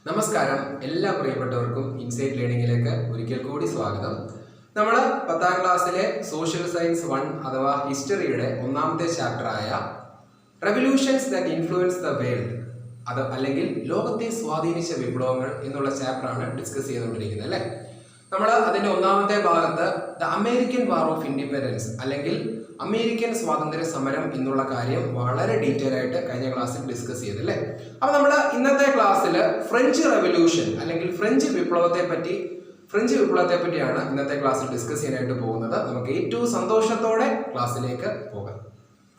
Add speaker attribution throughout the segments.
Speaker 1: നമസ്കാരം, എല്ലാ പ്രിയപ്പെട്ടവർക്കും ഇൻസൈറ്റ് ലേണിംഗിലേക്ക് ഒരിക്കൽ കൂടി സ്വാഗതം. നമ്മൾ 10ാം ക്ലാസ്സിലെ സോഷ്യൽ സയൻസ് 1 അഥവാ ഹിസ്റ്ററിയുടെ ഒന്നാമത്തെ ചാപ്റ്ററായ revolutions that influence the world, അത് അല്ലെങ്കിൽ ലോകത്തെ സ്വാധീനിച്ച വിപ്ലവങ്ങൾ എന്നുള്ള ചാപ്റ്ററാണ് ഡിസ്കസ് ചെയ്തുകൊണ്ടിരിക്കുന്നത് അല്ലേ. നമ്മൾ അതിന്റെ ഒന്നാമത്തെ ഭാഗത്ത് the American war of independence അല്ലെങ്കിൽ അമേരിക്കൻ സ്വാതന്ത്ര്യ സമരം എന്നുള്ള കാര്യം വളരെ ഡീറ്റെയിൽ ആയിട്ട് കഴിഞ്ഞ ക്ലാസ്സിൽ ഡിസ്കസ് ചെയ്തല്ലേ. അപ്പൊ നമ്മൾ ഇന്നത്തെ ക്ലാസ്സിൽ ഫ്രഞ്ച് റെവല്യൂഷൻ അല്ലെങ്കിൽ ഫ്രഞ്ച് വിപ്ലവത്തെ പറ്റിയാണ് ഇന്നത്തെ ക്ലാസ്സിൽ ഡിസ്കസ് ചെയ്യാനായിട്ട് പോകുന്നത്. നമുക്ക് ഏറ്റവും സന്തോഷത്തോടെ ക്ലാസ്സിലേക്ക് പോകാം.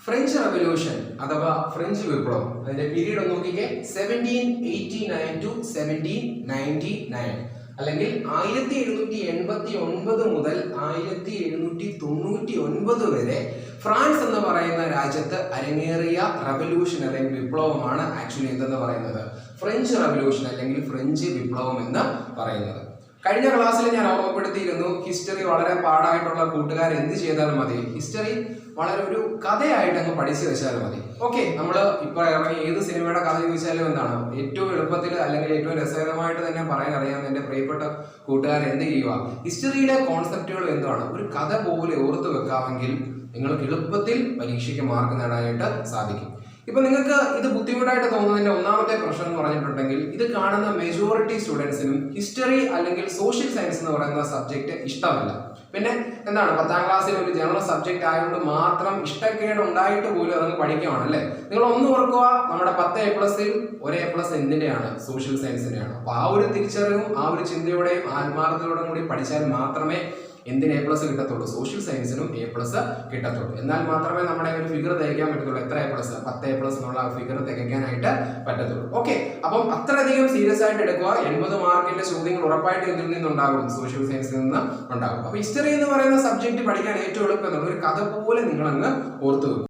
Speaker 1: ഫ്രഞ്ച് റെവല്യൂഷൻ അഥവാ ഫ്രഞ്ച് വിപ്ലവം, അതിന്റെ പീരീഡ് ഒന്ന് നോക്കിക്കേ. 1789 to 1799 അല്ലെങ്കിൽ 1789 മുതൽ 1799 വരെ ഫ്രാൻസ് എന്ന് പറയുന്ന രാജ്യത്ത് അരങ്ങേറിയ റെവല്യൂഷൻ അല്ലെങ്കിൽ വിപ്ലവമാണ് ആക്ച്വലി എന്തെന്ന് പറയുന്നത് ഫ്രഞ്ച് റെവല്യൂഷൻ അല്ലെങ്കിൽ ഫ്രഞ്ച് വിപ്ലവം എന്ന് പറയുന്നത്. കഴിഞ്ഞ ക്ലാസ്സിൽ ഞാൻ ഓർമ്മപ്പെടുത്തിയിരുന്നു, ഹിസ്റ്ററി വളരെ പാടായിട്ടുള്ള കൂട്ടുകാർ എന്ത് ചെയ്താലും മതി, ഹിസ്റ്ററി വളരെ ഒരു കഥയായിട്ട് അങ്ങ് പഠിച്ചു വെച്ചാൽ മതി. ഓക്കെ, നമ്മൾ ഇപ്പോൾ ഇറങ്ങിയ ഏത് സിനിമയുടെ കഥ ചോദിച്ചാലും എന്താണ് ഏറ്റവും എളുപ്പത്തിൽ അല്ലെങ്കിൽ ഏറ്റവും രസകരമായിട്ട് തന്നെ പറയാൻ അറിയാവുന്ന എൻ്റെ പ്രിയപ്പെട്ട കൂട്ടുകാർ എന്ത് ചെയ്യുക, ഹിസ്റ്ററിയിലെ കോൺസെപ്റ്റുകൾ എന്താണ് ഒരു കഥ പോലെ ഓർത്തു വെക്കാമെങ്കിൽ നിങ്ങൾക്ക് എളുപ്പത്തിൽ പരീക്ഷയ്ക്ക് മാർക്ക് നേടാനായിട്ട് സാധിക്കും. ഇപ്പൊ നിങ്ങൾക്ക് ഇത് ബുദ്ധിമുട്ടായിട്ട് തോന്നുന്നതിന്റെ ഒന്നാമത്തെ പ്രശ്നം എന്ന് പറഞ്ഞിട്ടുണ്ടെങ്കിൽ, ഇത് കാണുന്ന മെജോറിറ്റി സ്റ്റുഡൻസിനും ഹിസ്റ്ററി അല്ലെങ്കിൽ സോഷ്യൽ സയൻസ് എന്ന് പറയുന്ന സബ്ജക്ട് ഇഷ്ടമല്ല. പിന്നെ എന്താണ് 10ാം ക്ലാസ്സിൽ ഒരു ജനറൽ സബ്ജക്ട് ആയതുകൊണ്ട് മാത്രം ഇഷ്ടക്കേട് ഉണ്ടായിട്ട് പോലും അതങ്ങ് പഠിക്കുകയാണ് അല്ലേ. നിങ്ങൾ ഒന്ന് ഓർക്കുക, നമ്മുടെ 10 A+ ഒരു A+ എന്തിന്റെയാണ്? സോഷ്യൽ സയൻസിന്റെയാണ്. അപ്പൊ ആ ഒരു തിരിച്ചറിവും ആ ഒരു ചിന്തയോടെയും ആത്മാർത്ഥതയോടും കൂടി പഠിച്ചാൽ മാത്രമേ എന്തിന് A+ കിട്ടത്തുള്ളൂ? സോഷ്യൽ സയൻസിനും A+ കിട്ടത്തുള്ളൂ. എന്നാൽ മാത്രമേ നമ്മുടെ ഒരു ഫിഗർ തികയ്ക്കാൻ പറ്റത്തുള്ളൂ. എത്ര A+? 10 A+ എന്നുള്ള ഫിഗർ തികയ്ക്കാനായിട്ട് പറ്റത്തുള്ളൂ. ഓക്കെ, അപ്പം അത്രയധികം സീരിയസ് ആയിട്ട് എടുക്കുക. 80 മാർക്കിന്റെ ചോദ്യങ്ങൾ ഉറപ്പായിട്ട് ഇതിൽ നിന്നുണ്ടാകും, സോഷ്യൽ സയൻസിൽ നിന്ന് ഉണ്ടാകും. അപ്പൊ ഹിസ്റ്ററി എന്ന് പറയുന്ന സബ്ജക്ട് പഠിക്കാൻ ഏറ്റവും എളുപ്പം ഒരു കഥ പോലെ നിങ്ങളങ്ങ് ഓർത്തു വെക്കും.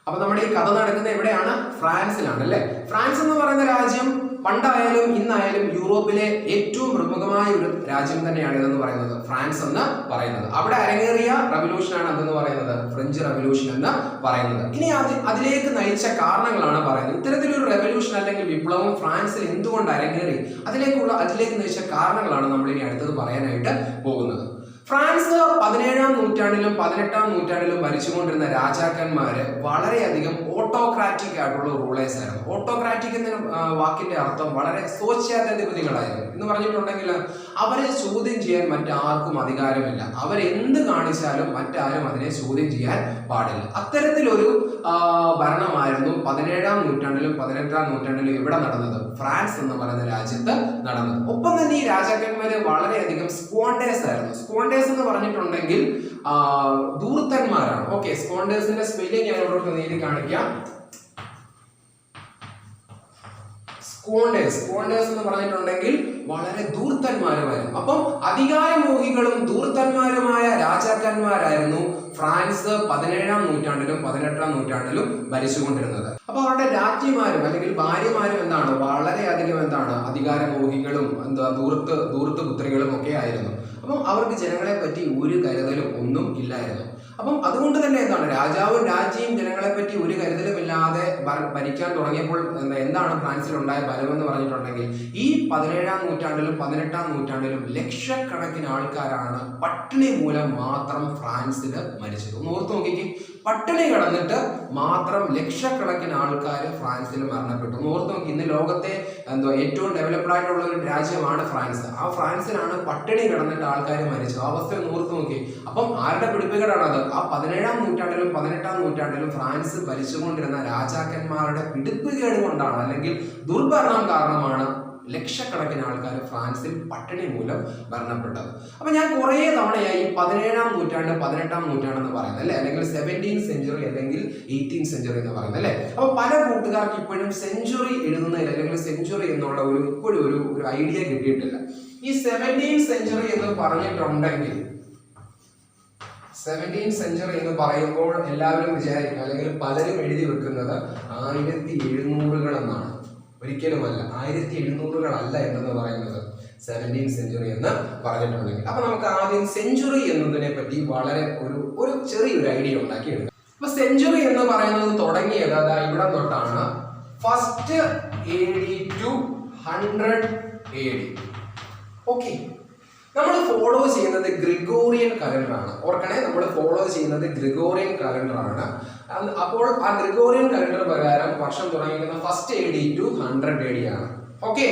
Speaker 1: അപ്പൊ നമ്മുടെ ഈ കഥ നടക്കുന്നത് എവിടെയാണ്? ഫ്രാൻസിലാണ് അല്ലെ. ഫ്രാൻസ് എന്ന് പറയുന്ന രാജ്യം പണ്ടായാലും ഇന്നായാലും യൂറോപ്പിലെ ഏറ്റവും പ്രമുഖമായ ഒരു രാജ്യം തന്നെയാണ് ഇതെന്ന് പറയുന്നത്, ഫ്രാൻസ് എന്ന് പറയുന്നത്. അവിടെ അരങ്ങേറിയ റെവല്യൂഷനാണ് എന്തെന്ന് പറയുന്നത് ഫ്രഞ്ച് റെവല്യൂഷൻ എന്ന് പറയുന്നത്. ഇനി അതിലേക്ക് നയിച്ച കാരണങ്ങളാണ് പറയുന്നത്. ഇത്തരത്തിലൊരു റെവല്യൂഷൻ അല്ലെങ്കിൽ വിപ്ലവം ഫ്രാൻസിൽ എന്തുകൊണ്ട് അരങ്ങേറി, അതിലേക്ക് നയിച്ച കാരണങ്ങളാണ് നമ്മൾ ഇനി അടുത്തത് പറയാനായിട്ട് പോകുന്നത്. ഫ്രാൻസ് 17ാം നൂറ്റാണ്ടിലും 18ാം നൂറ്റാണ്ടിലും ഭരിച്ചുകൊണ്ടിരുന്ന രാജാക്കന്മാര് വളരെയധികം ഓട്ടോക്രാറ്റിക് ആയിട്ടുള്ള റൂളേഴ്സ് ആയിരുന്നു. ഓട്ടോക്രാറ്റിക് എന്ന വാക്കിന്റെ അർത്ഥം വളരെ സ്വേച്ഛാധിപതികളായിരുന്നു എന്ന് പറഞ്ഞിട്ടുണ്ടെങ്കിൽ അവരെ ചോദ്യം ചെയ്യാൻ മറ്റാർക്കും അധികാരമില്ല. അവരെന്ത് കാണിച്ചാലും മറ്റാരും അതിനെ ചോദ്യം ചെയ്യാൻ പാടില്ല. അത്തരത്തിലൊരു ഭരണമായിരുന്നു 17ാം നൂറ്റാണ്ടിലും 18ാം നൂറ്റാണ്ടിലും ഇവിടെ നടന്നത്, ഫ്രാൻസ് എന്ന് പറയുന്ന രാജ്യത്ത് നടന്നത്. ഒപ്പം തന്നെ ഈ രാജാക്കന്മാര് വളരെയധികം സ്ക്വാണ്ടേഴ്സ് ആയിരുന്നു. സ്ക്വാണ്ടേഴ്സ് എന്ന് പറഞ്ഞിട്ടുണ്ടെങ്കിൽ ധൂർത്തന്മാരാണ്. ഓക്കെ, സ്ക്വാണ്ടേഴ്സിന്റെ സ്പെല്ലിംഗ് ഞാൻ ഇവിടെ നേരി കാണിക്കാം. സ്ക്വാണ്ടേഴ്സ് എന്ന് പറഞ്ഞിട്ടുണ്ടെങ്കിൽ വളരെ ധൂർത്തന്മാരുമായിരുന്നു. അപ്പം അധികാരമോഹികളും ധൂർത്തന്മാരുമായ രാജാക്കന്മാരായിരുന്നു ഫ്രാൻസ് 17ാം നൂറ്റാണ്ടിലും 18ാം നൂറ്റാണ്ടിലും ഭരിച്ചുകൊണ്ടിരുന്നത്. അപ്പൊ അവരുടെ രാജ്ഞിമാരും അല്ലെങ്കിൽ ഭാര്യമാരും എന്താണ് വളരെയധികം അധികാരമോഹികളും ധൂർത്ത് പുത്രികളും ഒക്കെ ആയിരുന്നു. അപ്പം അവർക്ക് ജനങ്ങളെ പറ്റി ഒരു കരുതലും ഒന്നും ഇല്ലായിരുന്നു. അപ്പം അതുകൊണ്ട് തന്നെ രാജാവും രാജ്യവും ജനങ്ങളെ പറ്റി ഒരു കരുതലുമില്ലാതെ ഭരിക്കാൻ തുടങ്ങിയപ്പോൾ എന്താണ് ഫ്രാൻസിൽ ഉണ്ടായ ഫലമെന്ന് പറഞ്ഞിട്ടുണ്ടെങ്കിൽ, ഈ 17ാം നൂറ്റാണ്ടിലും 18ാം നൂറ്റാണ്ടിലും ലക്ഷക്കണക്കിന് ആൾക്കാരാണ് പട്ടിണി മൂലം മാത്രം ഫ്രാൻസിൽ മരിച്ചത്. ഒന്ന് ഓർത്ത് നോക്കിക്കേ, പട്ടിണി കിടന്നിട്ട് മാത്രം ലക്ഷക്കണക്കിന് ആൾക്കാർ ഫ്രാൻസിൽ മരണപ്പെട്ടു. ഒന്ന് ഓർത്ത് നോക്കി, ഇന്ന് ലോകത്തെ ഏറ്റവും ഡെവലപ്ഡ് ആയിട്ടുള്ള ഒരു രാജ്യമാണ് ഫ്രാൻസ്. ആ ഫ്രാൻസിലാണ് പട്ടിണി കിടന്നിട്ട് ആൾക്കാർ മരിച്ചത്. ആ അവസ്ഥ ഒന്ന് ഓർത്ത് നോക്കി. അപ്പം ആരുടെ പിടിപ്പുകേടാണത്? ആ 17ാം നൂറ്റാണ്ടിലും 18ാം നൂറ്റാണ്ടിലും ഫ്രാൻസ് ഭരിച്ചുകൊണ്ടിരുന്ന രാജാക്കന്മാരുടെ പിടിപ്പുകേട് കൊണ്ടാണ് അല്ലെങ്കിൽ ദുർഭരണം കാരണമാണ് ലക്ഷക്കണക്കിന് ആൾക്കാർ ഫ്രാൻസിൽ പട്ടിണി മൂലം മരണപ്പെട്ടത്. അപ്പൊ ഞാൻ കുറെ തവണയായി 17ാം നൂറ്റാണ്ട് 18ാം നൂറ്റാണ്ടെന്ന് പറയുന്നത് അല്ലെ, അല്ലെങ്കിൽ 17th സെഞ്ചുറി അല്ലെങ്കിൽ 18th സെഞ്ചുറി എന്ന് പറയുന്നത് അല്ലെ. അപ്പൊ പല കൂട്ടുകാർക്ക് ഇപ്പോഴും സെഞ്ചുറി എഴുതുന്നതിൽ അല്ലെങ്കിൽ സെഞ്ചുറി എന്നുള്ള ഇപ്പോഴും ഒരു ഐഡിയ കിട്ടിയിട്ടില്ല. ഈ 17th സെഞ്ചുറി എന്ന് പറഞ്ഞിട്ടുണ്ടെങ്കിൽ 17th സെഞ്ചുറി എന്ന് പറയുമ്പോൾ എല്ലാവരും വിചാരിക്കും അല്ലെങ്കിൽ പലരും എഴുതി വെക്കുന്നത് 1700-കൾ എന്നാണ്. ഒരിക്കലുമല്ല, 1700-കളല്ല എന്നെന്ന് പറയുന്നത് 17th സെഞ്ചുറി എന്ന് പറഞ്ഞിട്ടുണ്ടെങ്കിൽ. അപ്പൊ നമുക്ക് ആദ്യം സെഞ്ചുറി എന്നതിനെ പറ്റി വളരെ ഒരു ചെറിയൊരു ഐഡിയ ഉണ്ടാക്കി എടുക്കാം. അപ്പൊ സെഞ്ചുറി എന്ന് പറയുന്നത് തുടങ്ങിയത് ഇവിടെ തൊട്ടാണ്. First AD to 100 AD. Okay, നമ്മൾ ഫോളോ ചെയ്യുന്നത് ഗ്രിഗോറിയൻ കലണ്ടറാണ്. ഓർക്കണേ, നമ്മൾ ഫോളോ ചെയ്യുന്നത് ഗ്രിഗോറിയൻ കലണ്ടറാണ്. അപ്പോൾ ആ ഗ്രിഗോറിയൻ കലണ്ടർ പ്രകാരം വർഷം തുടങ്ങിയിരിക്കുന്ന ഫസ്റ്റ് AD to 100 AD ആണ്. ഓക്കെ,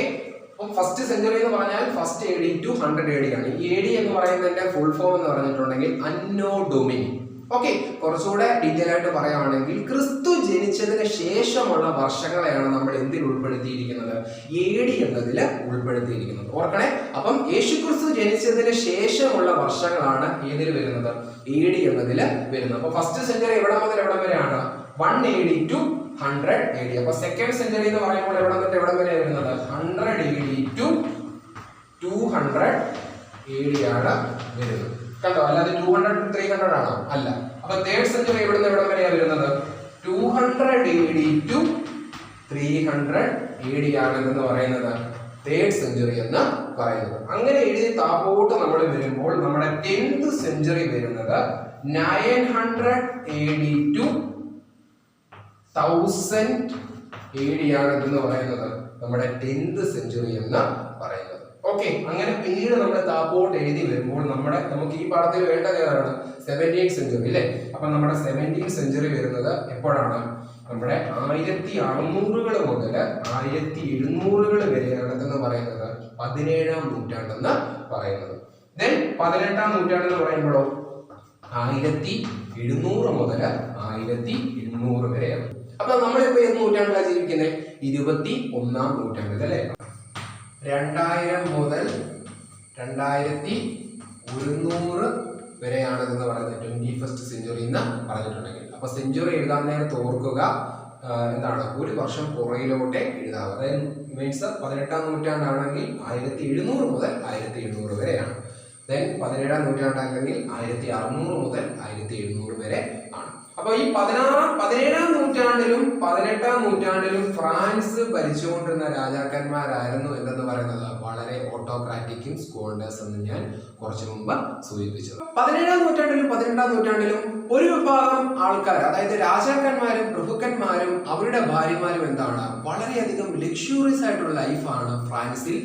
Speaker 1: അപ്പം ഫസ്റ്റ് സെഞ്ചുറി എന്ന് പറഞ്ഞാൽ ഫസ്റ്റ് AD to 100 AD ആണ്. ഈ AD എന്ന് പറയുന്നതിന്റെ ഫുൾ ഫോം എന്ന് പറഞ്ഞിട്ടുണ്ടെങ്കിൽ അന്നോ ഡൊമിനി. ഓക്കെ, കുറച്ചുകൂടെ ഡീറ്റെയിൽ ആയിട്ട് പറയുകയാണെങ്കിൽ ക്രിസ്തു ജനിച്ചതിന് ശേഷമുള്ള വർഷങ്ങളെയാണ് നമ്മൾ എന്തിൽ ഉൾപ്പെടുത്തിയിരിക്കുന്നത്? AD എന്നതിൽ ഉൾപ്പെടുത്തിയിരിക്കുന്നത്. ഓർക്കണേ, അപ്പം യേശു ക്രിസ്തു ജനിച്ചതിന് ശേഷമുള്ള വർഷങ്ങളാണ് ഏതിൽ വരുന്നത്? AD എന്നതിൽ വരുന്നത്. അപ്പൊ ഫസ്റ്റ് സെഞ്ചുറി എവിടെ മുതൽ എവിടെ വരെയാണ്? 1 AD to 100 AD. അപ്പൊ സെക്കൻഡ് സെഞ്ചുറി എന്ന് പറയുമ്പോൾ എവിടെ തൊട്ട് എവിടെ വരെ വരുന്നത്? 100 AD to 200 AD ആണ് വരുന്നത്. കണ്ടോ? അല്ലാതെ 200 to 300 ആണോ? അല്ല. അപ്പൊ തേർഡ് സെഞ്ചുറി എവിടെ നിന്ന് എവിടെ വരെയാണ് വരുന്നത്? 200 AD to 300 AD ആണ് എന്ന് പറയുന്നത് തേർഡ് സെഞ്ചുറി എന്ന് പറയുന്നത്. അങ്ങനെ എഴുതി താപോട്ട് നമ്മൾ വരുമ്പോൾ നമ്മുടെ 10th സെഞ്ചുറി വരുന്നത് 900 AD to 1000 AD ആണ് എന്ന് പറയുന്നത് നമ്മുടെ 10th സെഞ്ചുറി എന്ന് പറയുന്നത്. ഓക്കെ, അങ്ങനെ പിന്നീട് നമ്മൾ താപോട്ട് എഴുതി വരുമ്പോൾ നമുക്ക് ഈ പാഠത്തിൽ വേണ്ടത് ഏതാണ്? 17th സെഞ്ചുറി അല്ലേ? അപ്പൊ നമ്മുടെ 17th സെഞ്ചുറി വരുന്നത് എപ്പോഴാണ്? നമ്മുടെ 1600 മുതൽ 1700 വരെയാണ് എന്ന് പറയുന്നത് 17ാം നൂറ്റാണ്ടെന്ന് പറയുന്നത്. ദെൻ 18ാം നൂറ്റാണ്ടെന്ന് പറയുമ്പോഴോ 1700 മുതൽ 1800 വരെയാണ്. അപ്പൊ നമ്മളിപ്പോ ഏത് നൂറ്റാണ്ടിലാണ് ജീവിക്കുന്നത്? 21ാം നൂറ്റാണ്ടിൽ അല്ലേ? 2000 മുതൽ 2100 വരെയാണെന്ന് പറയുന്നത് 21st സെഞ്ചുറി എന്ന് പറഞ്ഞിട്ടുണ്ടെങ്കിൽ. അപ്പൊ സെഞ്ചുറി എഴുതാൻ നേരത്ത് ഓർക്കുക എന്താണ്? ഒരു വർഷം പുറയിലോട്ടെ എഴുതാവും. അതായത് മീൻസ് 18ാം നൂറ്റാണ്ടാണെങ്കിൽ 1700 മുതൽ 1700 വരെയാണ്. ദെൻ 17ാം നൂറ്റാണ്ടാണെങ്കിൽ 1600 മുതൽ 1700 വരെ ആണ്. അപ്പൊ ഈ 17ാം നൂറ്റാണ്ടിലും 18ാം നൂറ്റാണ്ടിലും ഫ്രാൻസ് ഭരിച്ചുകൊണ്ടിരുന്ന രാജാക്കന്മാരായിരുന്നു എന്തെന്ന് പറയുന്നത്? വളരെ ഓട്ടോക്രാറ്റിക്കും സ്ക്വാണ്ടേഴ്സ് എന്ന് ഞാൻ കുറച്ചു മുമ്പ് സൂചിപ്പിച്ചത്. 17ാം നൂറ്റാണ്ടിലും 18ാം നൂറ്റാണ്ടിലും ഒരു വിഭാഗം ആൾക്കാർ, അതായത് രാജാക്കന്മാരും പ്രഭുക്കന്മാരും അവരുടെ ഭാര്യമാരും എന്താണ്? വളരെയധികം ലക്ഷൂറിയസ് ആയിട്ടുള്ള ലൈഫാണ് ഫ്രാൻസിൽ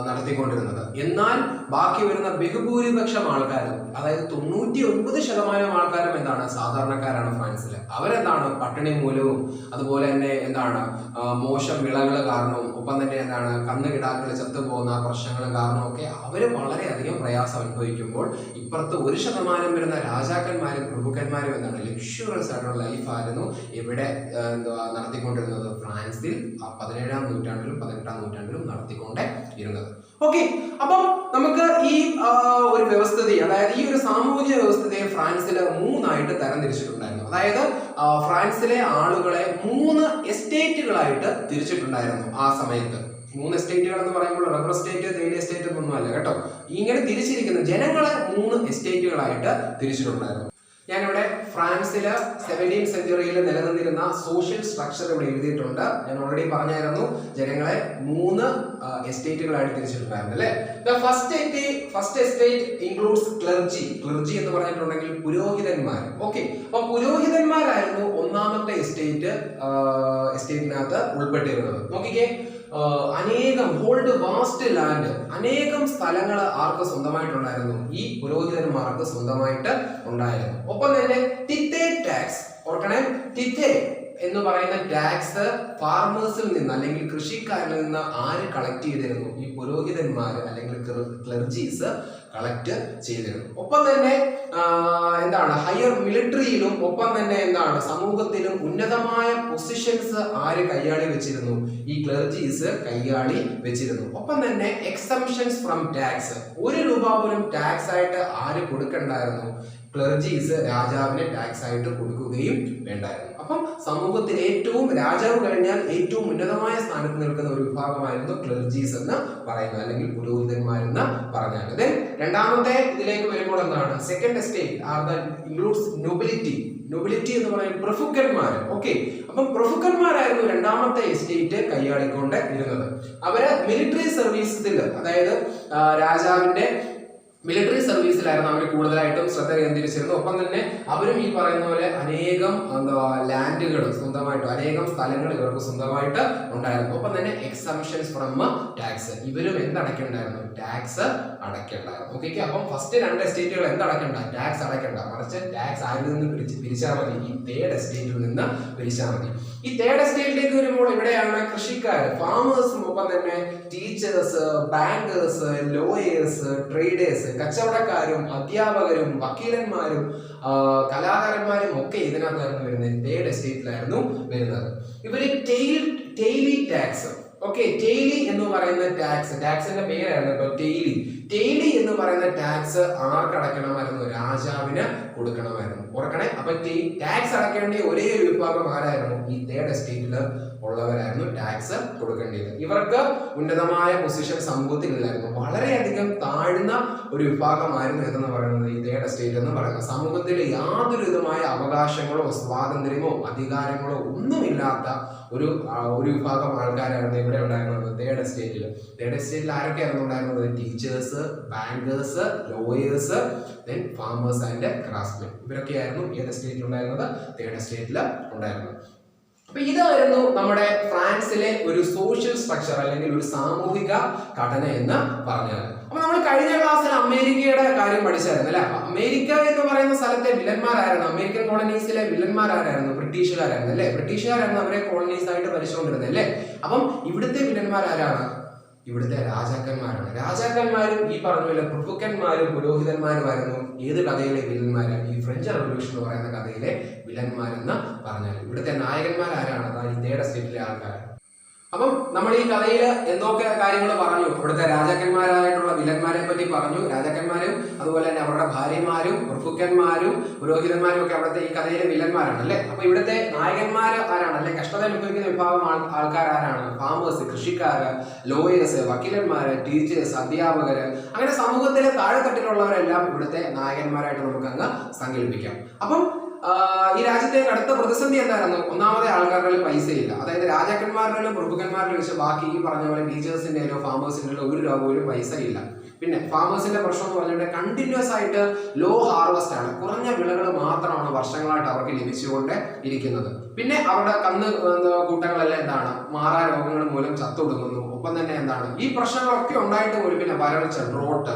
Speaker 1: നടത്തിക്കൊണ്ടിരുന്നത്. എന്നാൽ ബാക്കി വരുന്ന ബഹുഭൂരിപക്ഷം ആൾക്കാരും, അതായത് 99% ആൾക്കാരും എന്താണ്? സാധാരണക്കാരാണ് ഫ്രാൻസിൽ. അവരെന്താണ്? പട്ടിണി മൂലവും അതുപോലെ തന്നെ എന്താണ് മോശം വിളകൾ കാരണവും ഒപ്പം തന്നെ എന്താണ് കന്നുകിടാക്കൾ ചത്തുപോകുന്ന പ്രശ്നങ്ങളും കാരണമൊക്കെ അവർ വളരെയധികം പ്രയാസം അനുഭവിക്കുമ്പോൾ ഇപ്പുറത്ത് 1% വരുന്ന രാജാക്കന്മാരും പ്രഭുക്കന്മാരും എന്താണ് ലക്ഷറിയസ് ആയിട്ടുള്ള ലൈഫായിരുന്നു ഇവിടെ നടത്തിക്കൊണ്ടിരുന്നത് ഫ്രാൻസിൽ 17ാം നൂറ്റാണ്ടിലും 18ാം നൂറ്റാണ്ടിലും നടത്തിക്കൊണ്ടേ ഇരുന്നത്. ഓക്കെ, അപ്പം നമുക്ക് ഈ ഒരു വ്യവസ്ഥിതി, അതായത് ഈ ഒരു സാമൂഹിക വ്യവസ്ഥിതിയെ ഫ്രാൻസിൽ 3ആയിട്ട് തരംതിരിച്ചിട്ടുണ്ടായിരുന്നു. അതായത് ഫ്രാൻസിലെ ആളുകളെ 3 എസ്റ്റേറ്റുകളായിട്ട് തിരിച്ചിട്ടുണ്ടായിരുന്നു ആ സമയത്ത്. 3 എസ്റ്റേറ്റുകൾ എന്ന് പറയുമ്പോൾ റബ്ബർ എസ്റ്റേറ്റ്, തേയില എസ്റ്റേറ്റ് ഒന്നും അല്ല കേട്ടോ. ഇങ്ങനെ തിരിച്ചിരിക്കുന്ന ജനങ്ങളെ 3 എസ്റ്റേറ്റുകളായിട്ട് തിരിച്ചിട്ടുണ്ടായിരുന്നു. ഞാനിവിടെ ഫ്രാൻസില് 17th സെഞ്ചുറിയിൽ നിലനിന്നിരുന്ന സോഷ്യൽ സ്ട്രക്ചർ ഇവിടെ എഴുതിയിട്ടുണ്ട്. ഞാൻ ഓൾറെഡി പറഞ്ഞായിരുന്നു ജനങ്ങളെ 3 എസ്റ്റേറ്റുകളായിട്ട് തിരിച്ചിട്ടുണ്ടായിരുന്നു അല്ലേ? ഫസ്റ്റ് എസ്റ്റേറ്റ് ഇൻക്ലൂഡ്സ് ക്ലർജി എന്ന് പറഞ്ഞിട്ടുണ്ടെങ്കിൽ പുരോഹിതന്മാർ. ഓക്കെ, അപ്പൊ പുരോഹിതന്മാരായിരുന്നു ഒന്നാമത്തെ എസ്റ്റേറ്റിനകത്ത് ഉൾപ്പെട്ടിരുന്നത്. നോക്കിക്കേ, അനേകം വാസ്റ്റ് ലാൻഡ്, അനേകം സ്ഥലങ്ങൾ ആർക്ക് സ്വന്തമായിട്ടുണ്ടായിരുന്നു? ഈ പുരോഹിതന്മാർക്ക് സ്വന്തമായിട്ട് ഉണ്ടായിരുന്നു. ഒപ്പം തന്നെ ടിത്തേ ടാക്സ്, ഓർക്കണേ, ടിത്തേ എന്ന് പറയുന്ന ടാക്സ് ഫാർമേഴ്സിൽ നിന്ന് അല്ലെങ്കിൽ കൃഷിക്കാരിൽ നിന്ന് ആര് കളക്ട് ചെയ്തിരുന്നു? ഈ പുരോഹിതന്മാർ അല്ലെങ്കിൽ ക്ലർജീസ് കളക്ട് ചെയ്തിരുന്നു. ഒപ്പം തന്നെ എന്താണ് ഹയർ മിലിറ്ററിയിലും ഒപ്പം തന്നെ എന്താണ് സമൂഹത്തിലും ഉന്നതമായ പൊസിഷൻസ് ആര് കൈയാളി വെച്ചിരുന്നു? ഈ ക്ലർജീസ് കൈയാളി വെച്ചിരുന്നു. ഒപ്പം തന്നെ എക്സംഷൻസ് ഫ്രം ടാക്സ്, 1 രൂപ പോലും ടാക്സ് ആയിട്ട് ആര് കൊടുക്കണ്ടായിരുന്നു? ക്ലർജീസ് രാജാവിന് ടാക്സ് ആയിട്ട് കൊടുക്കുകയും വേണ്ടായിരുന്നു. അപ്പം സമൂഹത്തിൽ രാജാവ് കഴിഞ്ഞാൽ ഏറ്റവും ഉന്നതമായ സ്ഥാനത്ത് നിൽക്കുന്ന ഒരു വിഭാഗമായിരുന്നു ക്ലർജീസ് എന്ന് പറയുന്നത്, അല്ലെങ്കിൽ പുരോഹിതന്മാരെന്ന് പറഞ്ഞാൽ. രണ്ടാമത്തെ ഇതിലേക്ക് വരുമ്പോൾ എന്താണ്? സെക്കൻഡ് എസ്റ്റേറ്റ് ഇൻക്ലൂഡ്സ് നൊബിലിറ്റി എന്ന് പറയുന്നത് പ്രഭുക്കന്മാർ. ഓക്കെ, അപ്പം പ്രഭുക്കന്മാരായിരുന്നു രണ്ടാമത്തെ എസ്റ്റേറ്റ് കൈയാളിക്കൊണ്ട് ഇരുന്നത്. അവര് മിലിറ്ററി സർവീസിൽ, അതായത് രാജാവിന്റെ മിലിറ്ററി സർവീസിലായിരുന്നു അവർ കൂടുതലായിട്ടും ശ്രദ്ധ കേന്ദ്രീകരിച്ചിരുന്നത്. ഒപ്പം തന്നെ അവരും ഈ പറയുന്ന പോലെ അനേകം ലാൻഡുകൾ സ്വന്തമായിട്ട്, അനേകം സ്ഥലങ്ങൾ ഇവർക്ക് സ്വന്തമായിട്ട് ഉണ്ടായിരുന്നു. ഒപ്പം തന്നെ എക്സംഷൻസ് ഫ്രം ടാക്സ്, ഇവരും എന്തടയ്ക്കണ്ടായിരുന്നു? ടാക്സ് അടയ്ക്കണ്ടായിരുന്നു. ഓക്കെ, അപ്പം ഫസ്റ്റ് 2 എസ്റ്റേറ്റുകൾ എന്തടയ്ക്കണ്ട? ടാക്സ് അടയ്ക്കണ്ട, മറിച്ച് ടാക്സ് ആരിൽ നിന്ന് പിരിച്ചാൽ മതി? ഈ തേർഡ് എസ്റ്റേറ്റിൽ നിന്ന് പിരിച്ചാൽ മതി. ഈ തേർഡ് എസ്റ്റേറ്റിലേക്ക് വരുമ്പോൾ ഇവിടെയാണ് കൃഷിക്കാർ, ഫാമേഴ്സും, ഒപ്പം തന്നെ ടീച്ചേഴ്സ്, ബാങ്കേഴ്സ്, ലോയേഴ്സ്, ട്രേഡേഴ്സ്, കച്ചവടക്കാരും, അധ്യാപകരും, വക്കീലന്മാരും, കലാകാരന്മാരും ഒക്കെ ഇതിനകത്തായിരുന്നു വരുന്നത്. തേർഡ് എസ്റ്റേറ്റിലായിരുന്നു വരുന്നത്. ഇവര് ടെയിലി ടാക്സ്, ഓക്കെ, ടെയിലി എന്ന് പറയുന്ന ടാക്സിന്റെ പേരായിരുന്നു കേട്ടോ ടെയിലി എന്ന് പറയുന്ന ടാക്സ് ആർക്കടക്കണമായിരുന്നു? രാജാവിന് കൊടുക്കണമായിരുന്നു. ഓർക്കണേ, അപ്പൊ ടാക്സ് അടയ്ക്കേണ്ട ഒരേ ഒരു വിഭാഗം ആരായിരുന്നു? ഈ തേർഡ് എസ്റ്റേറ്റിൽ ഉള്ളവരായിരുന്നു ടാക്സ് കൊടുക്കേണ്ടത്. ഇവർക്ക് ഉന്നതമായ പൊസിഷൻ സമൂഹത്തിൽ ഇല്ലായിരുന്നു. വളരെയധികം താഴ്ന്ന ഒരു വിഭാഗമായിരുന്നു എന്ന് പറയുന്നത് ഈ തേർഡ് എസ്റ്റേറ്റ് എന്ന് പറയുന്നത്. സമൂഹത്തിൽ യാതൊരു വിധമായ അവകാശങ്ങളോ സ്വാതന്ത്ര്യമോ അധികാരങ്ങളോ ഒന്നുമില്ലാത്ത ഒരു വിഭാഗം ആൾക്കാരായിരുന്നു ഇവിടെ ഉണ്ടായിരുന്നത് തേർഡ് എസ്റ്റേറ്റിൽ. തേർഡ് എസ്റ്റേറ്റിൽ ആരൊക്കെയായിരുന്നു ഉണ്ടായിരുന്നത്? Teachers, bankers, lawyers, then farmers and craftsmen. ഇവരൊക്കെയായിരുന്നു ഏത് എസ്റ്റേറ്റിൽ ഉണ്ടായിരുന്നത്? തേർഡ് എസ്റ്റേറ്റിൽ ഉണ്ടായിരുന്നത്. അപ്പൊ ഇതായിരുന്നു നമ്മുടെ ഫ്രാൻസിലെ ഒരു സോഷ്യൽ സ്ട്രക്ചർ അല്ലെങ്കിൽ ഒരു സാമൂഹിക ഘടന എന്ന് പറഞ്ഞാൽ. അപ്പൊ നമ്മൾ കഴിഞ്ഞ ക്ലാസ്സിൽ അമേരിക്കയുടെ കാര്യം പഠിച്ചായിരുന്നു അല്ലെ. അമേരിക്ക എന്ന് പറയുന്ന സ്ഥലത്തെ വില്ലന്മാരായിരുന്നു, അമേരിക്കൻ കോളനീസിലെ വില്ലന്മാരായിരുന്നു ബ്രിട്ടീഷുകാരായിരുന്നു അല്ലെ. ബ്രിട്ടീഷുകാരായിരുന്നു അവരെ കോളനീസ് ആയിട്ട് ഭരിച്ചുകൊണ്ടിരുന്നത് അല്ലെ. അപ്പം ഇവിടുത്തെ വില്ലന്മാരാരാണ്? ഇവിടുത്തെ രാജാക്കന്മാരാണ്. രാജാക്കന്മാരും ഈ പറഞ്ഞ പോലെ പ്രഭുക്കന്മാരും പുരോഹിതന്മാരുമായിരുന്നു ഏത് കഥയിലെ വില്ലന്മാര്? ഈ ഫ്രഞ്ച് റവല്യൂഷൻ എന്ന് പറയുന്ന കഥയിലെ വില്ലന്മാരെന്ന് പറഞ്ഞാൽ ഇവിടുത്തെ നായകന്മാരാരാണ്? ഈ തേർഡ് എസ്റ്റേറ്റിലെ ആൾക്കാർ. അപ്പം നമ്മൾ ഈ കഥയിൽ എന്തൊക്കെ കാര്യങ്ങൾ പറഞ്ഞു? ഇവിടുത്തെ രാജാക്കന്മാരായിട്ടുള്ള വില്ലന്മാരെ പറ്റി പറഞ്ഞു. രാജാക്കന്മാരും അതുപോലെ തന്നെ അവരുടെ ഭാര്യമാരും പ്രഭുക്കന്മാരും പുരോഹിതന്മാരും ഒക്കെ അവിടുത്തെ ഈ കഥയിലെ വില്ലന്മാരാണ് അല്ലെ. അപ്പൊ ഇവിടുത്തെ നായകന്മാർ ആരാണ്? അല്ലെ കഷ്ടത അനുഭവിക്കുന്ന വിഭാഗം ആൾക്കാർ ആരാണ്? ഫാമേഴ്സ്, കൃഷിക്കാര്, ലോയേഴ്സ്, വക്കീലന്മാര്, ടീച്ചേഴ്സ്, അധ്യാപകര്, അങ്ങനെ സമൂഹത്തിലെ താഴെത്തട്ടിലുള്ളവരെല്ലാം ഇവിടുത്തെ നായകന്മാരായിട്ട് നമുക്ക് അങ്ങ് സങ്കല്പിക്കാം. അപ്പം ഈ രാജ്യത്തെ അടുത്ത പ്രതിസന്ധി എന്തായിരുന്നു? ഒന്നാമത്തെ ആൾക്കാരുടെ പൈസയില്ല. അതായത് രാജാക്കന്മാരുടെയും പ്രഭുക്കന്മാരുടെ വെച്ച് ബാക്കി ഈ പറഞ്ഞ പോലെ ടീച്ചേഴ്സിന്റെയോ ഫാമേഴ്സിന്റെയോ ഒരു രൂപ പോലും പൈസ ഇല്ല. പിന്നെ ഫാമേഴ്സിന്റെ പ്രശ്നം എന്ന് പറഞ്ഞിട്ട് കണ്ടിന്യൂസ് ആയിട്ട് ലോ ഹാർവസ്റ്റ് ആണ്, കുറഞ്ഞ വിളകൾ മാത്രമാണ് വർഷങ്ങളായിട്ട് അവർക്ക് ലഭിച്ചുകൊണ്ട് ഇരിക്കുന്നത്. പിന്നെ അവരുടെ കൂട്ടങ്ങളെല്ലാം എന്താണ്? മാറാ രോഗങ്ങൾ മൂലം ചത്തൊടുങ്ങുന്നു. ഒപ്പം തന്നെ എന്താണ്? ഈ പ്രശ്നങ്ങളൊക്കെ ഉണ്ടായിട്ട് പോലും, പിന്നെ വരൾച്ച, ഡ്രോട്ട്,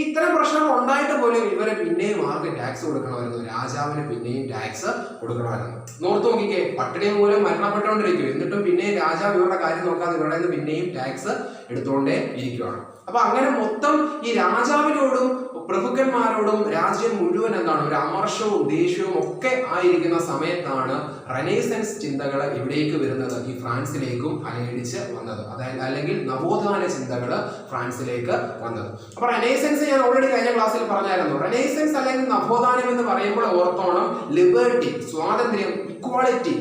Speaker 1: ഇത്തരം പ്രശ്നങ്ങൾ ഉണ്ടായിട്ട് പോലും ഇവരെ പിന്നെയും ആർക്ക് ടാക്സ് കൊടുക്കണമായിരുന്നു? രാജാവിന് പിന്നെയും ടാക്സ് കൊടുക്കണമായിരുന്നു. നോർത്ത് നോക്കിക്കേ, പട്ടിണി മൂലം മരണപ്പെട്ടുകൊണ്ടിരിക്കും, എന്നിട്ടും പിന്നെയും രാജാവ് ഇവരുടെ കാര്യം നോക്കാതെ ഇവരുടെ നിന്ന് പിന്നെയും ടാക്സ് എടുത്തുകൊണ്ടേ ഇരിക്കുകയാണ്. അപ്പൊ അങ്ങനെ മൊത്തം ഈ രാജാവിനോടും പ്രഭുക്കന്മാരോടും രാജ്യം മുഴുവൻ എന്താണ്? ഒരു അമർഷവും ദേഷ്യവും ഒക്കെ ആയിരിക്കുന്ന സമയത്താണ് റെനൈസൻസ് ചിന്തകൾ ഇവിടേക്ക് വരുന്നത്, ഈ ഫ്രാൻസിലേക്കും അലയടിച്ച് വന്നത്. അതായത് അല്ലെങ്കിൽ നവോത്ഥാന ചിന്തകൾ ഫ്രാൻസിലേക്ക് വന്നത്. അപ്പൊ റെനൈസൻസ് ഞാൻ ഓൾറെഡി കഴിഞ്ഞ ക്ലാസ്സിൽ പറഞ്ഞായിരുന്നു. റെനൈസൻസ് അല്ലെങ്കിൽ നവോത്ഥാനം എന്ന് പറയുമ്പോൾ ഓർത്തോണം, ലിബർട്ടി, സ്വാതന്ത്ര്യം, ഇക്വാളിറ്റി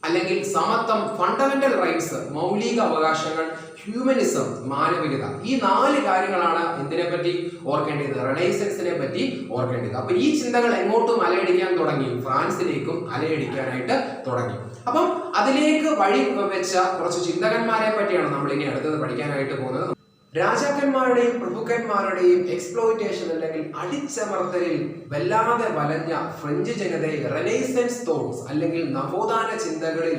Speaker 1: അല്ലെങ്കിൽ സമത്വം, ഫണ്ടമെന്റൽ റൈറ്റ്സ്, മൗലിക അവകാശങ്ങൾ, ഹ്യൂമനിസം, മാനവികത, ഈ 4 കാര്യങ്ങളാണ് ഇതിനെ പറ്റി ഓർക്കേണ്ടത്, റെനൈസൻസിനെ പറ്റി ഓർക്കേണ്ടത്. അപ്പൊ ഈ ചിന്തകൾ എങ്ങോട്ടും അലയടിക്കാൻ തുടങ്ങി? ഫ്രാൻസിലേക്കും അലയടിക്കാനായിട്ട് തുടങ്ങി. അപ്പം അതിലേക്ക് വഴി വെച്ച കുറച്ച് ചിന്തകന്മാരെ പറ്റിയാണ് നമ്മൾ ഇനി അടുത്തത് പഠിക്കാനായിട്ട് പോകുന്നത്. രാജാക്കന്മാരുടെയും പ്രഭുക്കന്മാരുടെയും എക്സ്പ്ലോയിറ്റേഷൻ അല്ലെങ്കിൽ അടിച്ചമർത്തലിൽ വല്ലാതെ വലഞ്ഞ ഫ്രഞ്ച് ജനതയെ റെനൈസൻസ് തോട്ട്സ് അല്ലെങ്കിൽ നവോത്ഥാന ചിന്തകളിൽ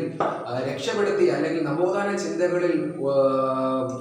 Speaker 1: രക്ഷപ്പെടുത്തി അല്ലെങ്കിൽ നവോത്ഥാന ചിന്തകളിൽ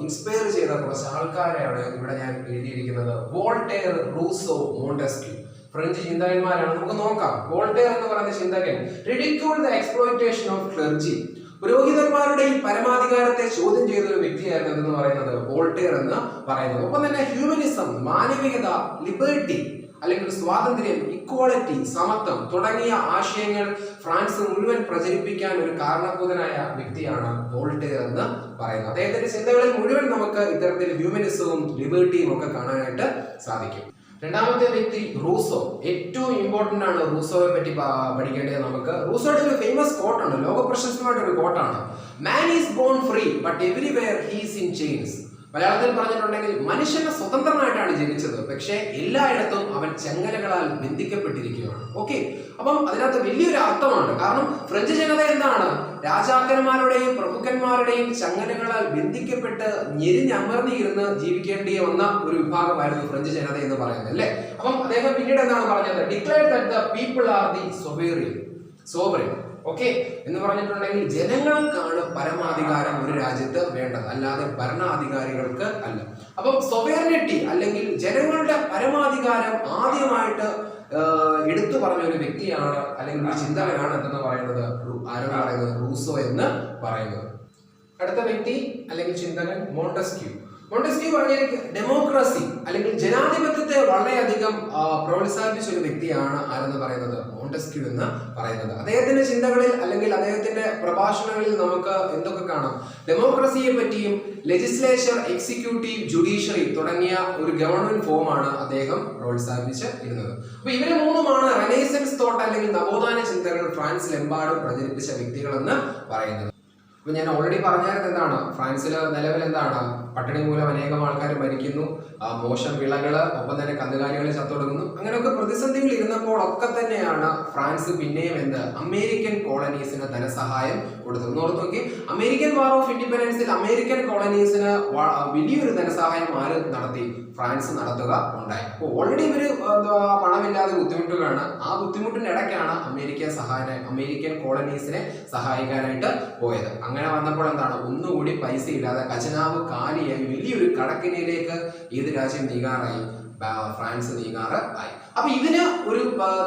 Speaker 1: ഇൻസ്പയർ ചെയ്ത കുറച്ച് ആൾക്കാരെയാണ് ഇവിടെ ഞാൻ എഴുതിയിരിക്കുന്നത്. വോൾട്ടയർ, റൂസോ, മോണ്ടസ്ക്യൂ, ഫ്രഞ്ച് ചിന്തകന്മാരാണ്. നമുക്ക് നോക്കാം. വോൾട്ടയർ എന്ന് പറയുന്ന ചിന്തകൻ ridicule the exploitation of clergy, പുരോഹിതന്മാരുടെ ഈ പരമാധികാരത്തെ ചോദ്യം ചെയ്ത ഒരു വ്യക്തിയായിരുന്നു എന്ന് പറയുന്നത് വോൾട്ടയർ എന്ന് പറയുന്നത്. ഒപ്പം തന്നെ ഹ്യൂമനിസം, മാനവികത, ലിബർട്ടി അല്ലെങ്കിൽ സ്വാതന്ത്ര്യം, ഇക്വാളിറ്റി, സമത്വം തുടങ്ങിയ ആശയങ്ങൾ ഫ്രാൻസ് മുഴുവൻ പ്രചരിപ്പിക്കാൻ ഒരു കാരണഭൂതനായ വ്യക്തിയാണ് വോൾട്ടയർ എന്ന് പറയുന്നത്. അദ്ദേഹത്തിന്റെ ചിന്തകളിൽ മുഴുവൻ നമുക്ക് ഇത്തരത്തിൽ ഹ്യൂമനിസവും ലിബർട്ടിയും ഒക്കെ കാണാനായിട്ട് സാധിക്കും. രണ്ടാമത്തെ വ്യക്തി റൂസോ. ഏറ്റവും ഇമ്പോർട്ടന്റ് ആണ് റൂസോയെ പറ്റി പഠിക്കേണ്ടത് നമുക്ക്. റൂസോയുടെ ഒരു ഫേമസ് കോട്ട് ഉണ്ട്, ലോക പ്രശസ്തമായിട്ട് ഒരു കോട്ടാണ്. Man is born free but everywhere he's in chains. മലയാളത്തിൽ പറഞ്ഞിട്ടുണ്ടെങ്കിൽ മനുഷ്യനെ സ്വതന്ത്രനായിട്ടാണ് ജനിച്ചത്, പക്ഷേ എല്ലായിടത്തും അവൻ ചങ്ങലകളാൽ ബന്ധിക്കപ്പെട്ടിരിക്കുകയാണ്. ഓക്കെ, അപ്പം അതിനകത്ത് വലിയൊരു അർത്ഥമുണ്ട്. കാരണം ഫ്രഞ്ച് ജനത എന്താണ്? രാജാക്കന്മാരുടെയും പ്രഭുക്കന്മാരുടെയും ചങ്ങലകളാൽ ബന്ധിക്കപ്പെട്ട് ഞെരിഞ്ഞമർന്നിരുന്ന് ജീവിക്കേണ്ടി വന്ന ഒരു വിഭാഗമായിരുന്നു ഫ്രഞ്ച് ജനത എന്ന് പറയുന്നത് അല്ലേ. അപ്പം അദ്ദേഹം പിന്നീട് എന്താണ് പറഞ്ഞത്? Declare that the people are the sovereign. Okay എന്ന് പറഞ്ഞിട്ടുണ്ടെങ്കിൽ ജനങ്ങൾക്കാണ് പരമാധികാരം ഒരു രാജ്യത്ത് വേണ്ടത്, അല്ലാതെ ഭരണാധികാരികൾക്ക് അല്ല. അപ്പം സോവറിനിറ്റി അല്ലെങ്കിൽ ജനങ്ങളുടെ പരമാധികാരം ആദ്യമായിട്ട് എടുത്തു പറഞ്ഞ ഒരു വ്യക്തിയാണ് അല്ലെങ്കിൽ ഒരു ചിന്തകനാണ് എന്തെന്ന് പറയുന്നത് ആരെന്ന് പറയുന്നത് റൂസോ എന്ന് പറയുന്നത്. അടുത്ത വ്യക്തി അല്ലെങ്കിൽ ചിന്തകൻ മോണ്ടസ്ക്യൂ. മോണ്ടസ്ക്യൂ പറഞ്ഞിരിക്കുന്നത് ഡെമോക്രസി അല്ലെങ്കിൽ ജനാധിപത്യത്തെ വളരെയധികം പ്രോത്സാഹിപ്പിച്ച ഒരു വ്യക്തിയാണ് ആരെന്ന് പറയുന്നത് മോണ്ടസ്ക്യൂ എന്ന് പറയുന്നത്. അദ്ദേഹത്തിന്റെ ചിന്തകളിൽ അല്ലെങ്കിൽ അദ്ദേഹത്തിന്റെ പ്രഭാഷണങ്ങളിൽ നമുക്ക് എന്തൊക്കെ കാണാം? ഡെമോക്രസിയെ പറ്റിയും ലെജിസ്ലേച്ചർ, എക്സിക്യൂട്ടീവ്, ജുഡീഷ്യറി തുടങ്ങിയ ഒരു ഗവൺമെന്റ് ഫോമാണ് അദ്ദേഹം പ്രോത്സാഹിപ്പിച്ച് ഇരുന്നത്. അപ്പൊ ഇവര് മൂന്നുമാണ് റെനൈസൻസ് തോട്ട് അല്ലെങ്കിൽ നവോത്ഥാന ചിന്തകൾ ഫ്രാൻസിലെമ്പാടും പ്രചരിപ്പിച്ച വ്യക്തികൾ എന്ന് പറയുന്നത്. അപ്പൊ ഞാൻ ഓൾറെഡി പറഞ്ഞായിരുന്നു എന്താണ് ഫ്രാൻസിൽ നിലവിൽ എന്താണ് പട്ടിണി മൂലം അനേകം ആൾക്കാർ മരിക്കുന്നു, മോശം വിളകള്, ഒപ്പം തന്നെ കന്നുകാലികൾ ചത്തൊടുങ്ങുന്നു. അങ്ങനെയൊക്കെ പ്രതിസന്ധികൾ ഇരുന്നപ്പോൾ ഒക്കെ തന്നെയാണ് ഫ്രാൻസ് പിന്നെയും അമേരിക്കൻ കോളനീസിന് ധനസഹായം കൊടുത്തത്. ഓർത്ത് നോക്കി, അമേരിക്കൻ വാർ ഓഫ് ഇൻഡിപെൻഡൻസിൽ അമേരിക്കൻ കോളനീസിന് വലിയൊരു ധനസഹായം ആര് നടത്തി? ഫ്രാൻസ് നടത്തുക ഉണ്ടായി. അപ്പോൾ ഓൾറെഡി ഇവര് പണമില്ലാതെ ബുദ്ധിമുട്ടുകളാണ്. ആ ബുദ്ധിമുട്ടിന്റെ ഇടയ്ക്കാണ് അമേരിക്കൻ കോളനീസിനെ സഹായിക്കാനായിട്ട് പോയത്. അങ്ങനെ വന്നപ്പോൾ എന്താണ് ഒന്നുകൂടി പൈസ ഇല്ലാതെ ഖജനാവ് കാലിയായി വലിയൊരു കടക്കിണിയിലേക്ക് ഏത് രാജ്യം നീങ്ങാറായി? ഫ്രാൻസ് നീങ്ങാറ് ആയി. അപ്പൊ ഇതിന് ഒരു